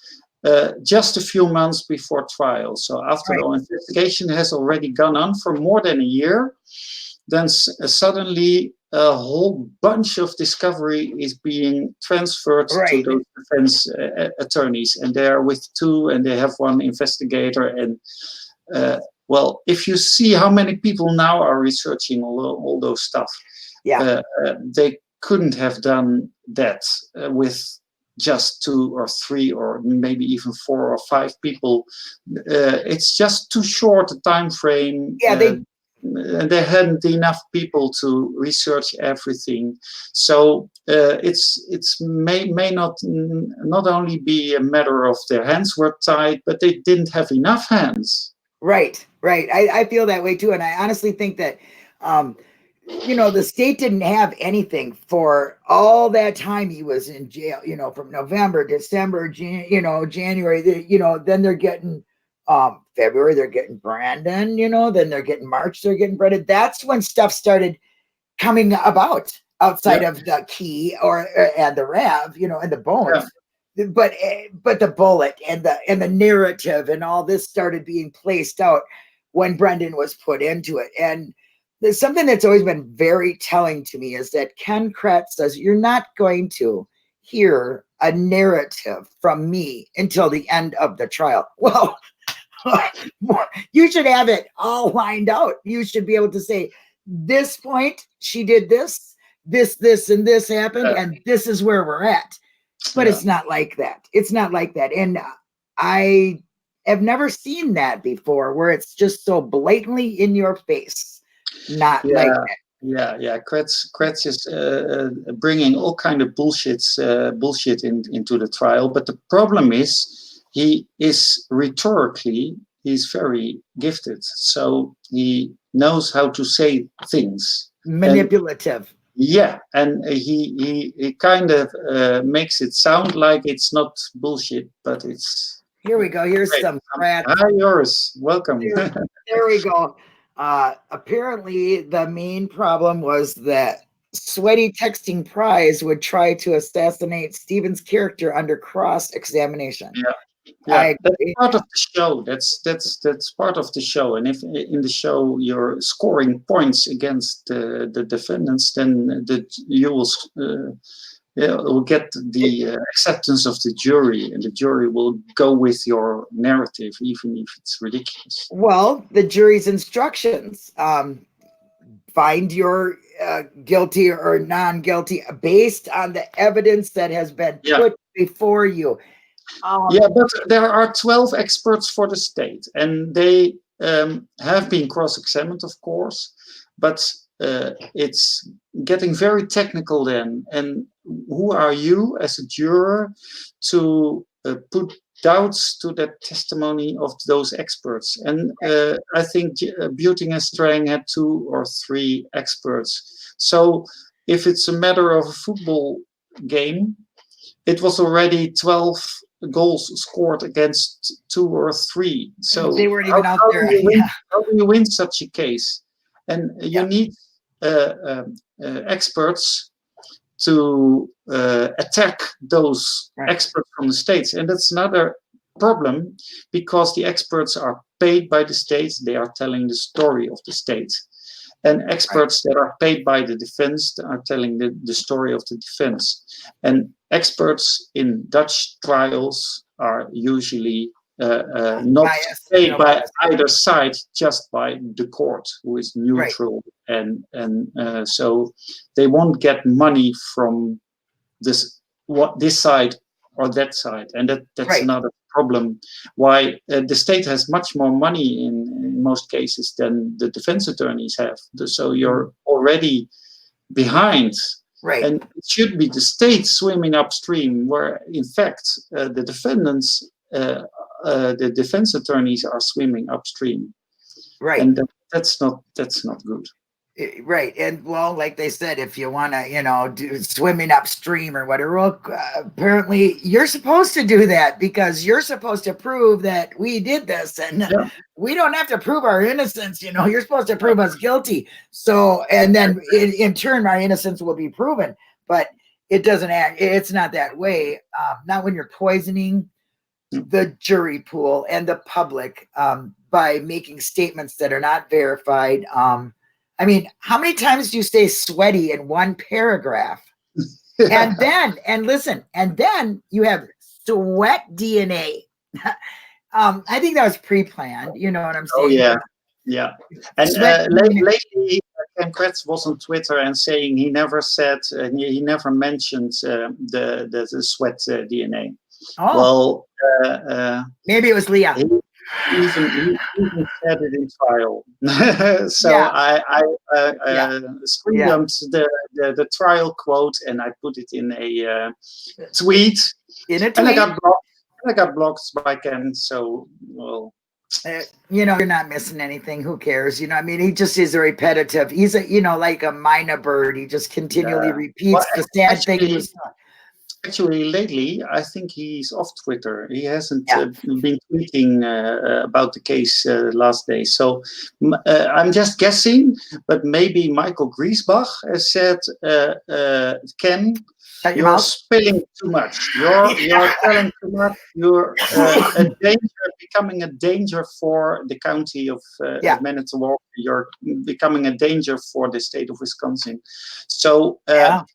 just a few months before trial. So after the investigation has already gone on for more than a year, then suddenly a whole bunch of discovery is being transferred to those defense attorneys, and they are with 2, and they have 1 investigator. And if you see how many people now are researching all those stuff, they couldn't have done that with just 2 or 3 or maybe even 4 or 5 people. It's just too short a time frame. There hadn't enough people to research everything, so it's may not only be a matter of their hands were tied, but they didn't have enough hands. Right. I feel that way too, and I honestly think that the state didn't have anything for all that time he was in jail. From November, December, January. Then they're getting. February, they're getting Brandon, then they're getting March, they're getting Brendan. That's when stuff started coming about outside of the key and the Rav, and the bones. Yeah. But the bullet and the narrative and all this started being placed out when Brendan was put into it. And there's something that's always been very telling to me is that Ken Kretz says, you're not going to hear a narrative from me until the end of the trial. Well, you should have it all lined out. You should be able to say, this point, she did this, and this happened, and this is where we're at. But it's not like that. It's not like that. And I have never seen that before, where it's just so blatantly in your face. Not like that. Yeah. Kretz is bringing all kind of bullshit into the trial. But the problem is, he is rhetorically, he's very gifted. So he knows how to say things. Manipulative. And he kind of makes it sound like it's not bullshit, but it's. Here we go. Here's great. some crap. Hi, yours. Welcome. There we go. Apparently, the main problem was that Sweaty Texting Prize would try to assassinate Stephen's character under cross-examination. That's part of the show. That's part of the show. And if in the show you're scoring points against the defendants, then you will get the acceptance of the jury, and the jury will go with your narrative, even if it's ridiculous. Well, the jury's instructions: find your guilty or non-guilty based on the evidence that has been put before you. But there are 12 experts for the state, and they have been cross-examined, of course, but it's getting very technical then. And who are you as a juror to put doubts to that testimony of those experts? And I think Buting and Strang had 2 or 3 experts. So if it's a matter of a football game, it was already 12 goals scored against 2 or 3. So they weren't even out there. How do you win such a case? And you need experts to attack those experts from the states. And that's another problem, because the experts are paid by the states. They are telling the story of the state. And experts that are paid by the defense are telling the story of the defense. And experts in Dutch trials are usually not paid by either side, just by the court, who is neutral. And so they won't get money from this side or that side. And that's another problem, why the state has much more money in most cases than the defense attorneys have. So you're already behind. And it should be the state swimming upstream, where in fact the defendants, the defense attorneys are swimming upstream. And that's not good. And well, like they said, if you want to, do swimming upstream or whatever, well, apparently you're supposed to do that, because you're supposed to prove that we did this, and we don't have to prove our innocence. You're supposed to prove us guilty. So, and then in turn, our innocence will be proven. But it doesn't act. It's not that way. Not when you're poisoning the jury pool and the public by making statements that are not verified. I mean, how many times do you say sweaty in one paragraph? And then you have sweat DNA. I think that was pre-planned. You know what I'm saying? Oh, yeah. And lately, Ken Kretz was on Twitter and saying he never said, he never mentioned the sweat DNA. Oh. Well, maybe it was Leah. He even said it in trial. So I screen dumped the trial quote, and I put it in a tweet. And I got blocked by Ken. So, well. You're not missing anything. Who cares? I mean, he just is a repetitive. He's like a minor bird. He just continually repeats the sad thing. Actually, lately, I think he's off Twitter. He hasn't been tweeting about the case last day. So I'm just guessing, but maybe Michael Griesbach has said, Ken, You're spilling too much. You're telling too much. You're a danger, becoming a danger for the county of Manitowoc. You're becoming a danger for the state of Wisconsin. So a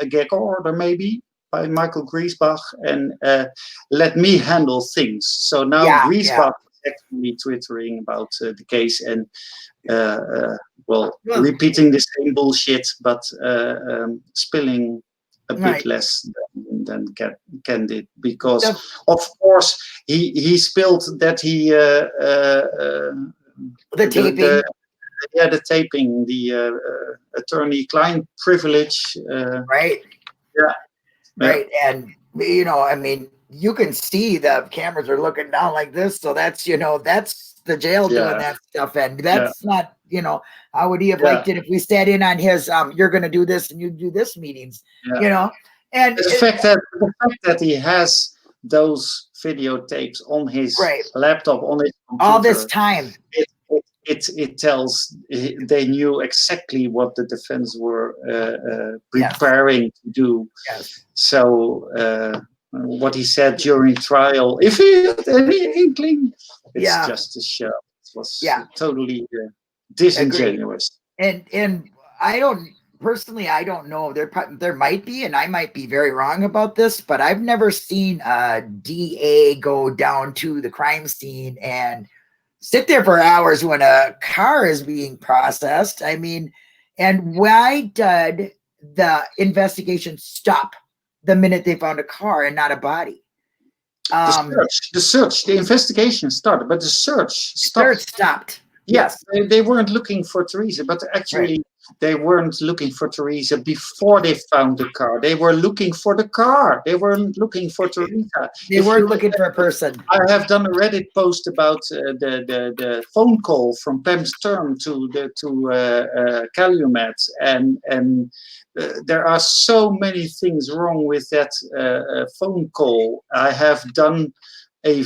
gag order maybe by Michael Griesbach, and let me handle things. So now Griesbach is actually twittering about the case and repeating the same bullshit, but spilling a bit less than Ken did, because of course he spilled that he the taping. The taping, the attorney-client privilege. Right. Yeah. Right. And, I mean, you can see the cameras are looking down like this. So that's, that's the jail doing that stuff. And that's not, how would he have liked it if we sat in on his, you're going to do this and you do this meetings, and the fact that he has those videotapes on his laptop, on his computer, all this time. It tells they knew exactly what the defense were preparing to do. Yes. So what he said during trial, if he had any inkling, it's just a show. It was totally disingenuous. And I don't know. There might be, and I might be very wrong about this, but I've never seen a DA go down to the crime scene and sit there for hours when a car is being processed. I mean, and why did the investigation stop the minute they found a car and not a body? The investigation started, but the search stopped. Yes, they weren't looking for Teresa, but actually they weren't looking for Teresa before they found the car. They were looking for the car. They weren't looking for Teresa. They weren't looking for a person. I have done a Reddit post about the phone call from Pam Sturm to Calumet, and there are so many things wrong with that phone call. I have done a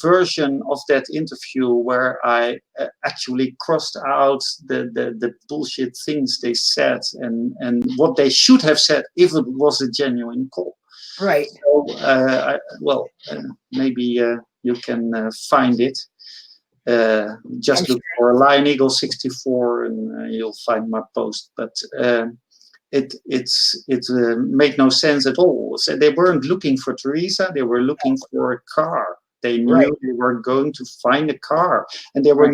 version of that interview where I actually crossed out the bullshit things they said and what they should have said if it was a genuine call. Right. So, maybe you can find it. Just look for Lion Eagle 64 and you'll find my post. But it made no sense at all. So they weren't looking for Teresa; they were looking for a car. They knew they were going to find a car, and they were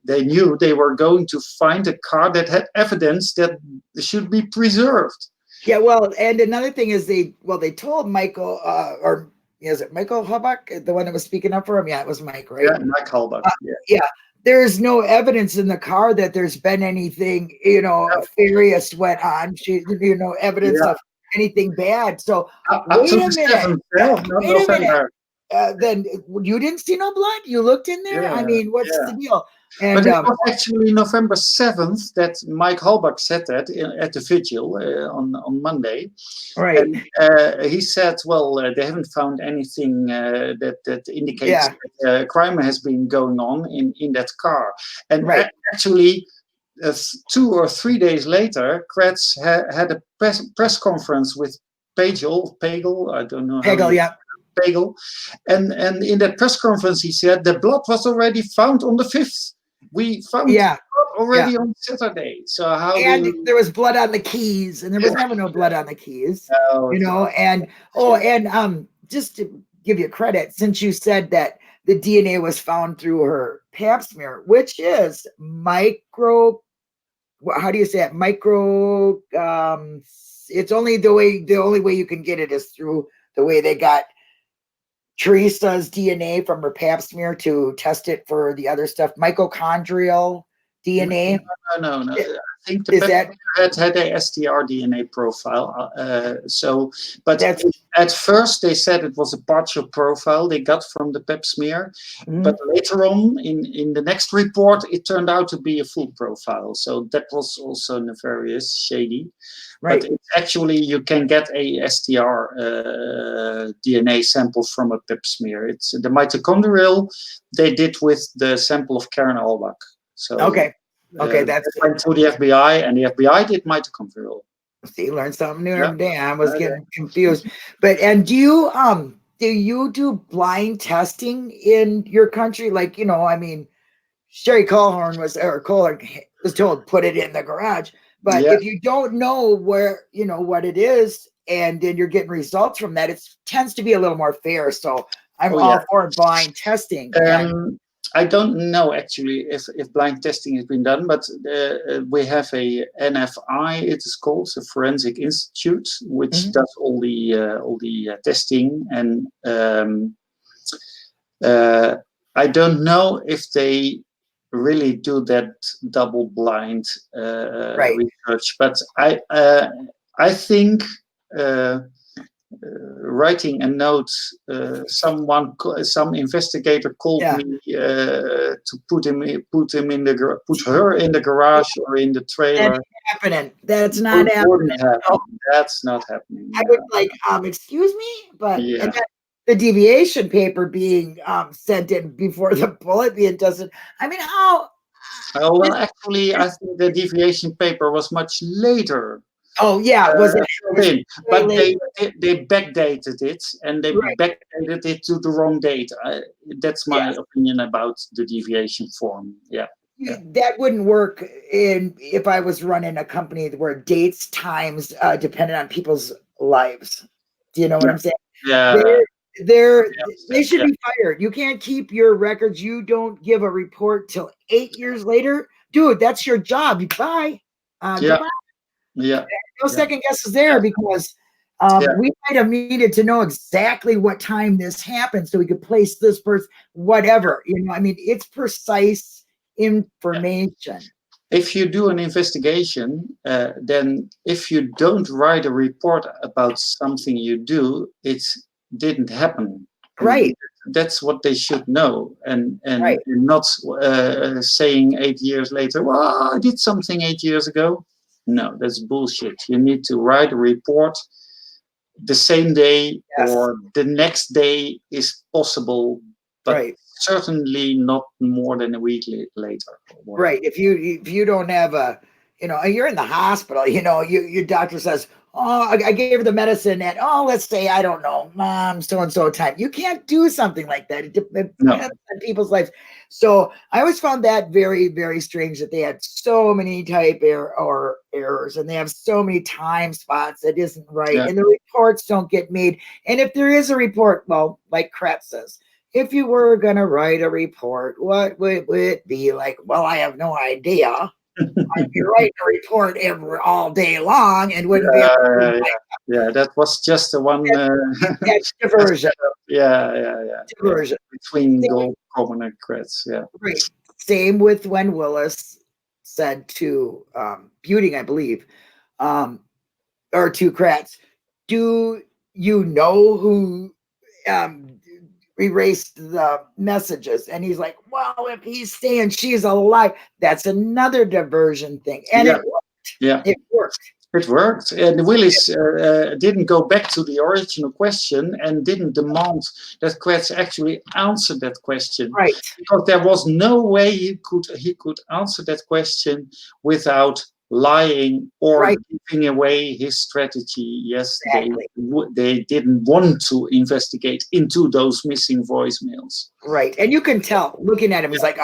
they knew they were going to find a car that had evidence that should be preserved. Yeah, well, and another thing is they told Michael, or is it Michael Halbach, the one that was speaking up for him? Yeah, it was Mike, right? Yeah, Mike Halbach. Yeah. There's no evidence in the car that there's been anything, nefarious went on. Evidence of anything bad. So wait a minute. Wait a minute. Then you didn't see no blood? You looked in there? I mean, what's the deal? And, but it was actually November 7th that Mike Halbach said that at the vigil on Monday. Right. And he said, well, they haven't found anything that indicates that crime has been going on in that car. And actually, 2 or 3 days later, Kretz had a press conference with Pagel, I don't know. Pagel. And in that press conference, he said the blood was already found on the 5th. We found blood already on Saturday. So how? And there was blood on the keys, and there was never no blood on the keys. No, and just to give you credit, since you said that the DNA was found through her pap smear, which is micro. How do you say it? Micro. It's only the only way you can get it is through the way they got Teresa's DNA from her pap smear to test it for the other stuff. Mitochondrial DNA. No. I think the had a STR DNA profile. But at first they said it was a partial profile they got from the pap smear. Mm-hmm. But later on, in the next report, it turned out to be a full profile. So that was also nefarious, shady. Right. But actually, you can get a STR DNA sample from a pap smear. It's the mitochondrial they did with the sample of Karen Albach. So okay. Okay, They that's went to the FBI, and the FBI did mitochondrial. see, learn something new Yeah. every day. I was Okay. getting confused. But and do you do blind testing in your country? Like, I mean, Sherry Kohler was told put it in the garage. But Yeah. if you don't know where, what it is, and then you're getting results from that, it tends to be a little more fair. So I'm all for blind testing. And I don't know actually if blind testing has been done, but we have a NFI. It is called the Forensic Institute, which does all the testing. And I don't know if they really do that double blind research, but I think. Writing a note, some investigator called me to put her in the garage or in the trailer. That's happening. That's not happening. That's not happening. I would like, excuse me, but and then the deviation paper being sent in before the bullet being tested. I mean, how? Oh, well, actually, I think the deviation paper was much later. Oh yeah, was it? But they backdated it, and they backdated it to the wrong date. That's my opinion about the deviation form. Yeah. That wouldn't work if I was running a company where dates, times depended on people's lives. Do you know what I'm saying? Yeah. They should be fired. You can't keep your records. You don't give a report till 8 years later. Dude, that's your job. Bye. Goodbye. Yeah. No second guesses there because we might have needed to know exactly what time this happened so we could place this person, whatever. I mean, it's precise information. If you do an investigation, then if you don't write a report about something you do, it didn't happen. Right. That's what they should know, and not saying 8 years later, well, I did something 8 years ago. No, that's bullshit. You need to write a report the same day or the next day is possible, but certainly not more than a week later. Right. If you don't have you're in the hospital, your doctor says, oh, I gave her the medicine at, let's say, I don't know, so-and-so time. You can't do something like that. It depends on people's lives. So I always found that very, very strange that they had so many type errors and they have so many time spots that isn't right. And the reports don't get made. And if there is a report, well, like Kratz says, if you were going to write a report, what would it be like? Well, I have no idea. I'd be writing a report all day long and wouldn't be able to that was just the one that's diversion. Diversion between Goldman and Kratz. Right. Same with when Willis said to Buting, I believe, or to Kratz, do you know who erased the messages? And he's like, well, if he's saying she's alive, that's another diversion thing. And it worked. It worked. And Willis didn't go back to the original question and didn't demand that Kratz actually answer that question. Right. Because there was no way he could answer that question without lying or giving away his strategy. Yes, they didn't want to investigate into those missing voicemails. Right, and you can tell looking at him. He's like,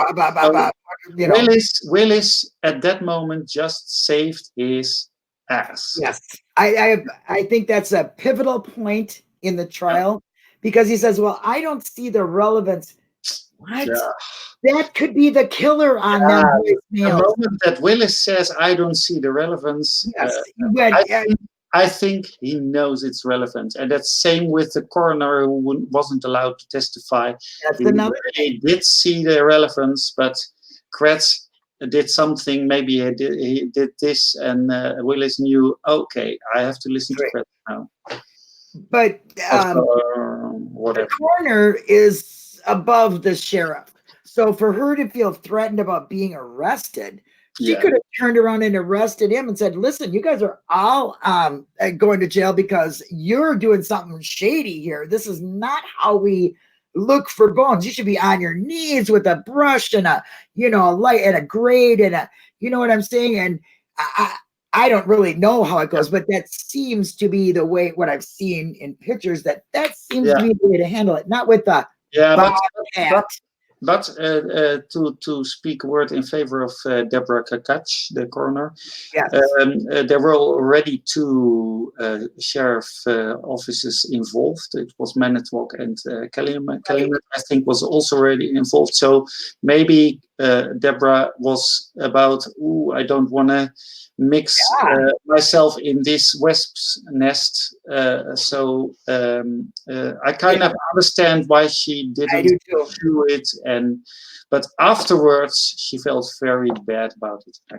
Willis at that moment just saved his ass. Yes, I think that's a pivotal point in the trial because he says, "Well, I don't see the relevance." What? That could be the killer on them voicemails. The moment that Willis says, I don't see the relevance, I think he knows it's relevant. And that's same with the coroner who wasn't allowed to testify. He did see the relevance, but Kratz did something, maybe he did this, and Willis knew, okay, I have to listen to Kratz now. But the coroner is above the sheriff. So for her to feel threatened about being arrested, she could have turned around and arrested him and said, listen, you guys are all going to jail because you're doing something shady here. This is not how we look for bones. You should be on your knees with a brush and a light and a grade and you know what I'm saying? And I don't really know how it goes, but that seems to be the way, what I've seen in pictures, that seems to be the way to handle it, not with the but to speak a word in favor of Deborah Kakach, the coroner, yes. There were already two sheriff offices involved. It was Manitowoc and Calumet, I think, was also already involved. So maybe Deborah was about, I don't want to mix myself in this wasp's nest. So I kind of understand why she didn't do it, but afterwards she felt very bad about it. I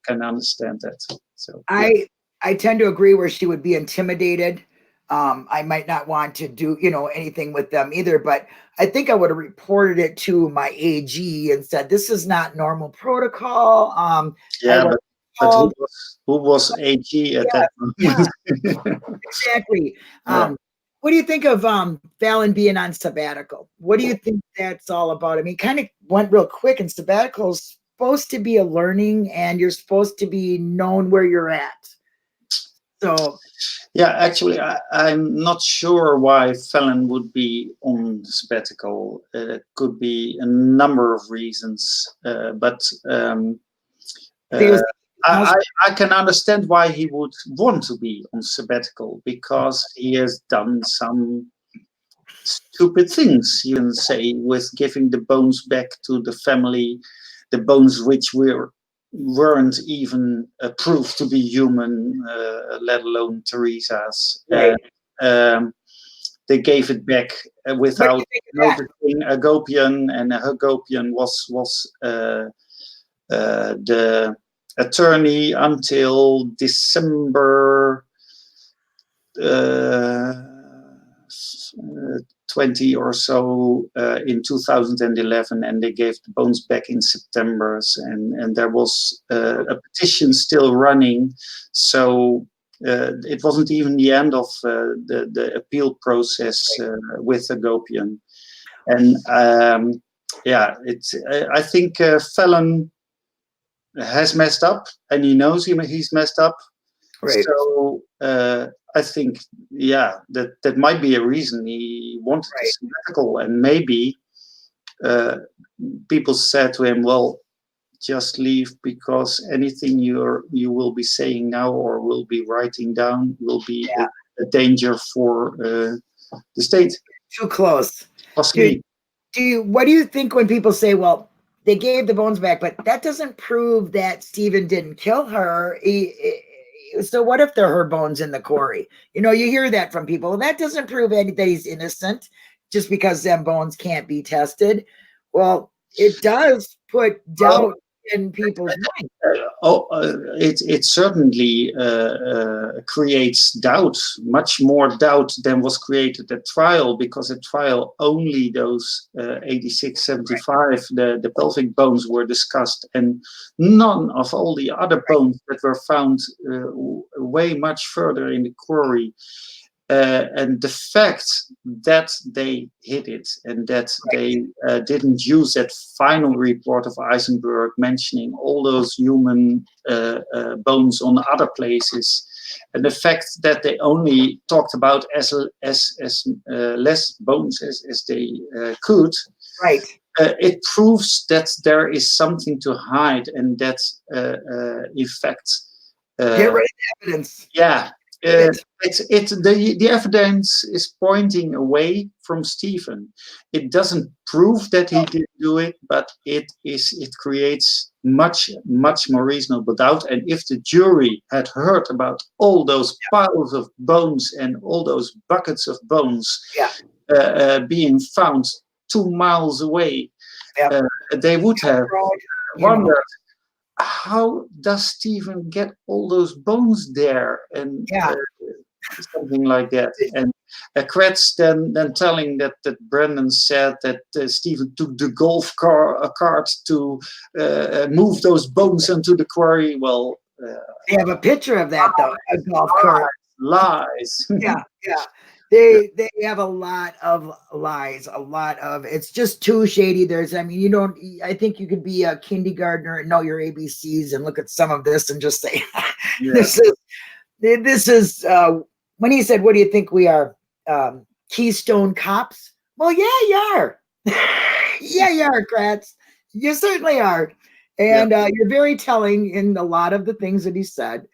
can understand that. So I tend to agree where she would be intimidated. I might not want to do anything with them either, but I think I would have reported it to my AG and said, this is not normal protocol. But who was AG at that moment? Yeah, exactly. What do you think of Fallon being on sabbatical? What do you think that's all about? I mean, kind of went real quick, and sabbatical's supposed to be a learning, and you're supposed to be known where you're at. So yeah, actually, I'm not sure why Fallon would be on sabbatical. It could be a number of reasons, but I can understand why he would want to be on sabbatical, because he has done some stupid things, you can say, with giving the bones back to the family, the bones which weren't even proved to be human, let alone Teresa's. They gave it back without noticing Agopian, and Agopian was the attorney until December 20 or so in 2011, and they gave the bones back in September, and there was a petition still running, so it wasn't even the end of the appeal process with Agopian. And I think Fallon has messed up, and he knows he's messed up. Right. So I think, that might be a reason he wanted a sabbatical, and maybe people said to him, "Well, just leave, because anything you will be saying now or will be writing down will be a danger for the state." Too close. Possibly. What do you think when people say, "Well, they gave the bones back, but that doesn't prove that Stephen didn't kill her"? So what if they're her bones in the quarry? You hear that from people. That doesn't prove that he's innocent just because them bones can't be tested. Well, it does put doubt in people's minds. It certainly creates doubt, much more doubt than was created at trial, because at trial only those 86, 75, the pelvic bones were discussed, and none of all the other bones that were found way much further in the quarry. And the fact that they hid it, and that they didn't use that final report of Eisenberg mentioning all those human bones on other places, and the fact that they only talked about as less bones as they could, it proves that there is something to hide, and that in fact, get rid of evidence. Yeah. The evidence is pointing away from Stephen. It doesn't prove that he did do it, but it creates much more reasonable doubt. And if the jury had heard about all those piles of bones and all those buckets of bones being found 2 miles away, they would have wondered, how does Stephen get all those bones there? And something like that. And Kretz then telling that Brendan said that Stephen took the golf cart to move those bones into the quarry. Well, they have a picture of that, though, a golf cart. Lies. Yeah. They have a lot of lies, a lot of it's just too shady. I mean, I think you could be a kindergartner and know your ABCs and look at some of this and just say, this is when he said, what do you think we are? Keystone cops? Well, yeah, you are. Yeah, you are, Kratz. You certainly are. And you're very telling in a lot of the things that he said,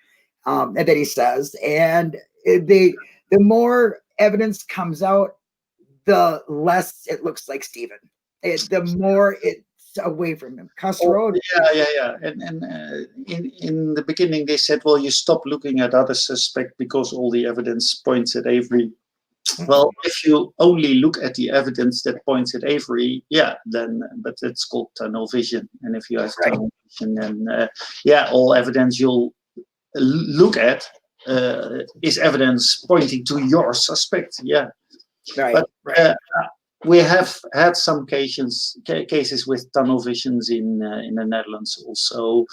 that he says. And the more evidence comes out, the less it looks like Stephen. The more it's away from him. Castro. Yeah. And in the beginning, they said, well, you stop looking at other suspects because all the evidence points at Avery. Well, if you only look at the evidence that points at Avery, but it's called tunnel vision. And if you have tunnel vision, then all evidence you'll look at is evidence pointing to your suspect. Yeah, but we have had some cases with tunnel visions in the Netherlands also.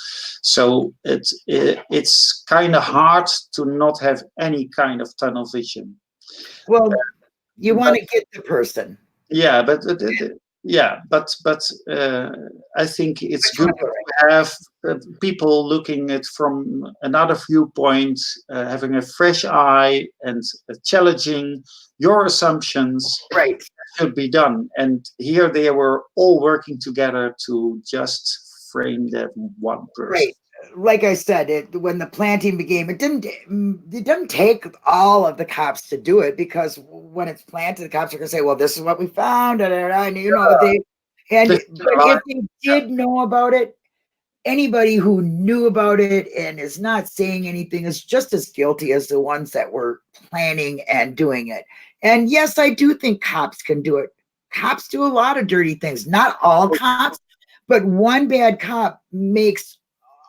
So it's kind of hard to not have any kind of tunnel vision. Well, you want to get the person. Yeah, but I think it's good to have people looking at from another viewpoint, having a fresh eye and challenging your assumptions. Right. Should be done. And here they were all working together to just frame that one person. Right. Like I said, when the planting began, it didn't take all of the cops to do it, because when it's planted, the cops are going to say, well, this is what we found. And but if they did know about it, anybody who knew about it and is not saying anything is just as guilty as the ones that were planning and doing it. And yes, I do think cops can do it. Cops do a lot of dirty things. Not all cops, but one bad cop makes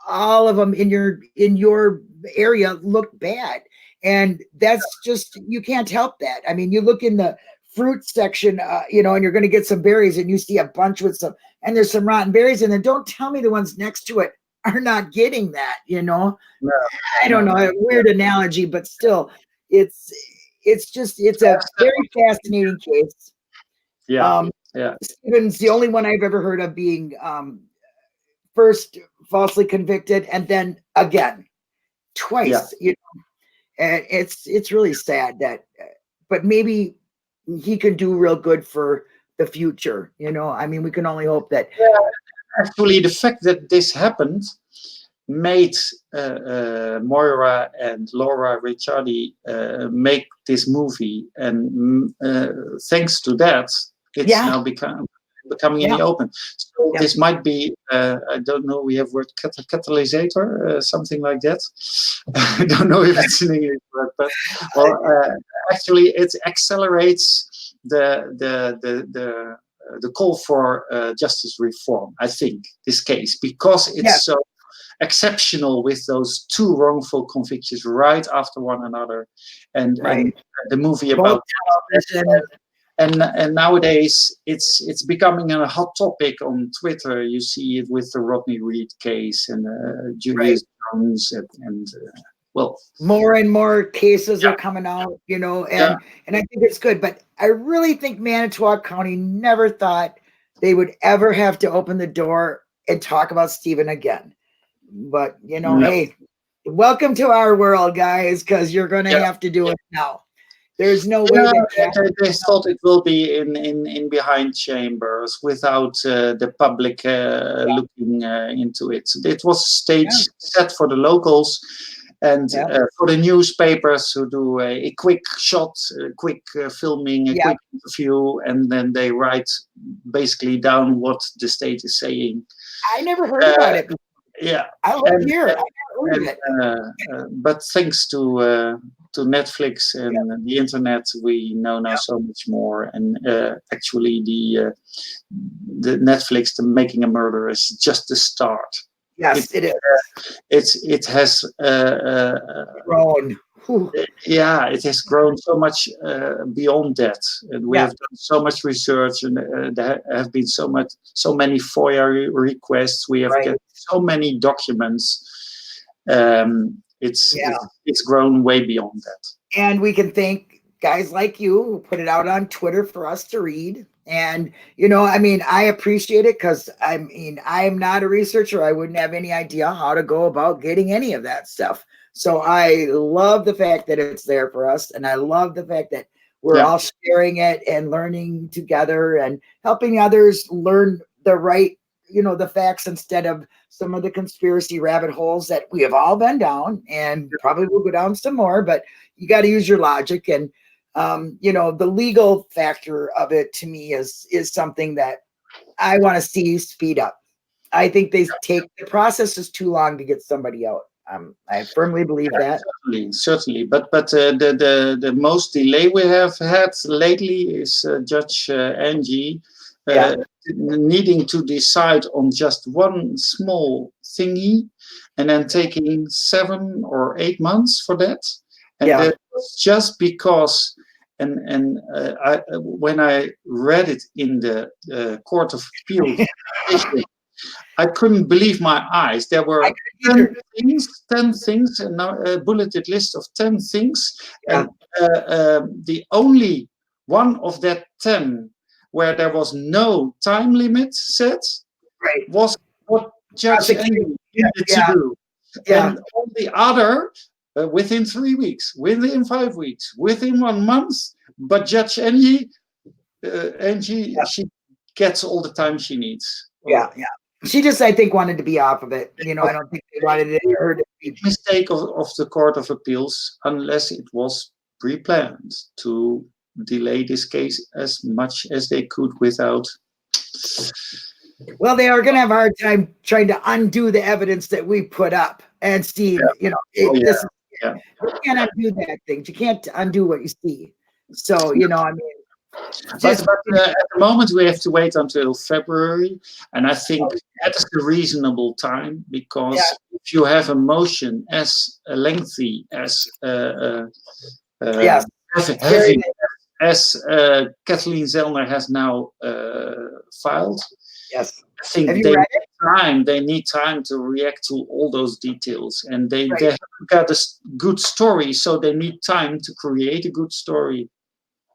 all of them in your area look bad. And that's just, you can't help that. I mean, you look in the fruit section, and you're going to get some berries and you see a bunch with some, and there's some rotten berries in there. Don't tell me the ones next to it are not getting that, No, I don't know, a weird analogy, but still it's a very fascinating case. Stephen's the only one I've ever heard of being first falsely convicted and then again twice. And it's really sad that, but maybe he could do real good for the future. I mean, we can only hope that. Actually, the fact that this happened made Moira and Laura Ricciardi make this movie, and thanks to that, it's now becoming in the open. So this might be, I don't know, we have word catalysator, something like that. I don't know if it's an English word, but actually it accelerates the call for justice reform, I think, this case, because it's so exceptional with those two wrongful convictions right after one another, and the movie about and nowadays it's becoming a hot topic on Twitter. You see it with the Rodney Reed case and Julius Jones and more and more cases are coming out, and I think it's good. But I really think Manitowoc County never thought they would ever have to open the door and talk about Stephen again. But hey, welcome to our world, guys, because you're going to have to do it now. There's no way that they thought it will be in behind chambers without the public looking into it. It was a stage set for the locals and for the newspapers who do a quick shot, quick filming, a quick interview, and then they write basically down what the state is saying. I never heard about it. I live here. But thanks to Netflix and the internet, we know now so much more. And actually, the Netflix, the Making a Murder, is just the start. Yes, it is. It has grown. It has grown so much beyond that, and we have done so much research, and there have been so many FOIA requests. We have got so many documents. It's grown way beyond that. And we can thank guys like you who put it out on Twitter for us to read. And, you know, I mean, I appreciate it because I mean, I am not a researcher. I wouldn't have any idea how to go about getting any of that stuff. So I love the fact that it's there for us. And I love the fact that we're all sharing it and learning together and helping others learn the right, you know, the facts instead of some of the conspiracy rabbit holes that we have all been down and probably will go down some more, but you got to use your logic. And you know, the legal factor of it to me is something that I want to see speed up. I think the process is too long to get somebody out. I firmly believe that. Certainly. But the most delay we have had lately is Judge Angie needing to decide on just one small thingy, and then taking 7 or 8 months for that. And that was just because, when I read it in the Court of Appeal, I couldn't believe my eyes. There were 10 things, a bulleted list of 10 things. And the only one of that 10 where there was no time limit set was what Judge Angie needed to do. And all the other, within 3 weeks, within 5 weeks, within 1 month. But Judge Angie, she gets all the time she needs. She just, I think, wanted to be off of it. You know, I don't think they wanted her to be. Mistake of the Court of Appeals, unless it was pre-planned to delay this case as much as they could without. Well, they are going to have a hard time trying to undo the evidence that we put up. And Steve, you know, you can't undo that thing. You can't undo what you see. So, you know, I mean. But at the moment, we have to wait until February. And I think that is a reasonable time, because if you have a motion as lengthy as heavy as Kathleen Zellner has now filed, I think they need time to react to all those details, and they haven't got a good story, so they need time to create a good story.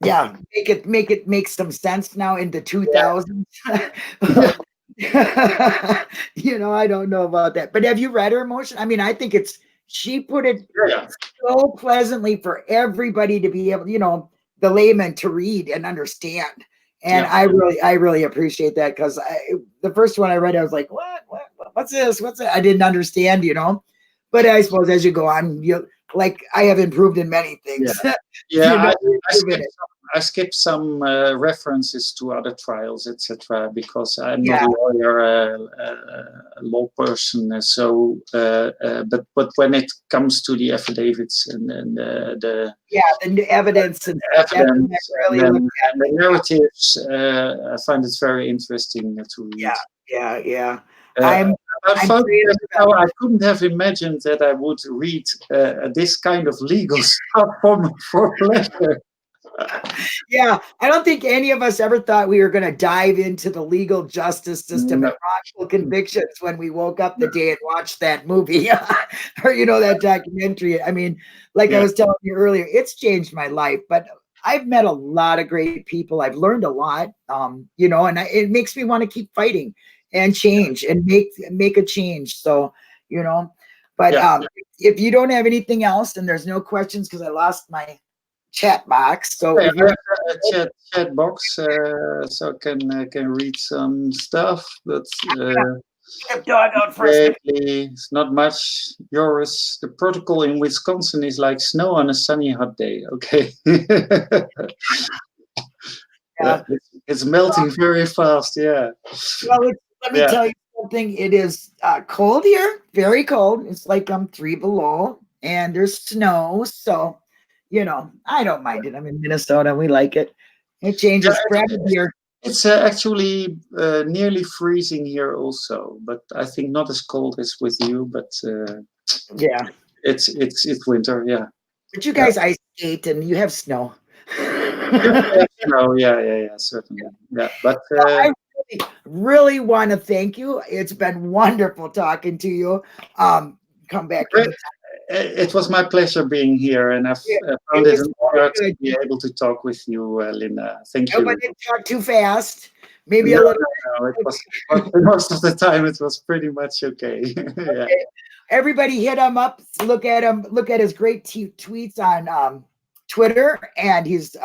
Yeah, make some sense now in the 2000s. You know, I don't know about that, but have you read her motion? I mean, I think she put it so pleasantly for everybody to be able, you know, the layman to read and understand. And I really appreciate that, because the first one I read, I was like, what's this? What's that? I didn't understand, you know. But I suppose as you go on, like I have improved in many things. I skipped some references to other trials, etc., because I'm not a lawyer, a law person. So, but when it comes to the affidavits and the evidence and the narratives, I find it very interesting to read. I couldn't have imagined that I would read this kind of legal stuff for pleasure. I don't think any of us ever thought we were going to dive into the legal justice system and wrongful convictions when we woke up the day and watched that movie or, you know, that documentary. I mean, like I was telling you earlier, it's changed my life, but I've met a lot of great people. I've learned a lot, you know, and it makes me want to keep fighting and change and make a change. So, you know, but if you don't have anything else, and there's no questions because I lost my chat box. So if you're chat box, so can read some stuff. But it's not much. Yours, the protocol in Wisconsin is like snow on a sunny hot day. Okay. It's melting very fast. Yeah. Well, let me tell you something. It is cold here, very cold. It's like 3 below, and there's snow. So, you know, I don't mind it. I'm in Minnesota. We like it. It changes here. It's actually nearly freezing here also, but I think not as cold as with you. But it's winter. Yeah. But you guys ice skate and you have snow. Certainly. Yeah, but I really want to thank you. It's been wonderful talking to you. Come back anytime. It was my pleasure being here, and I've found it an honor to be able to talk with you, Linda. Thank you. I didn't talk too fast. Maybe no, a little. No, it was most of the time. It was pretty much okay. Yeah. Okay. Everybody hit him up. Look at him. Look at his great tweets on Twitter, and his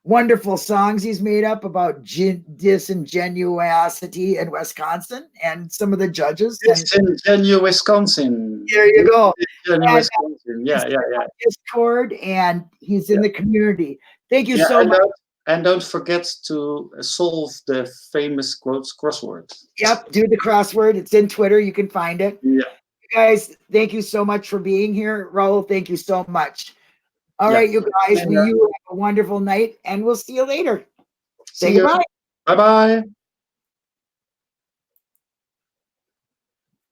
wonderful songs he's made up about disingenuosity in Wisconsin, and some of the judges. Disingenuous Wisconsin. There you go. Wisconsin. Yeah. Discord, and he's in the community. Thank you so much. And don't forget to solve the famous quotes crossword. Yep, do the crossword. It's in Twitter. You can find it. Yeah. Guys, thank you so much for being here. Raul, thank you so much. All right, you guys, you have a wonderful night, and we'll see you later. Say goodbye. Bye-bye.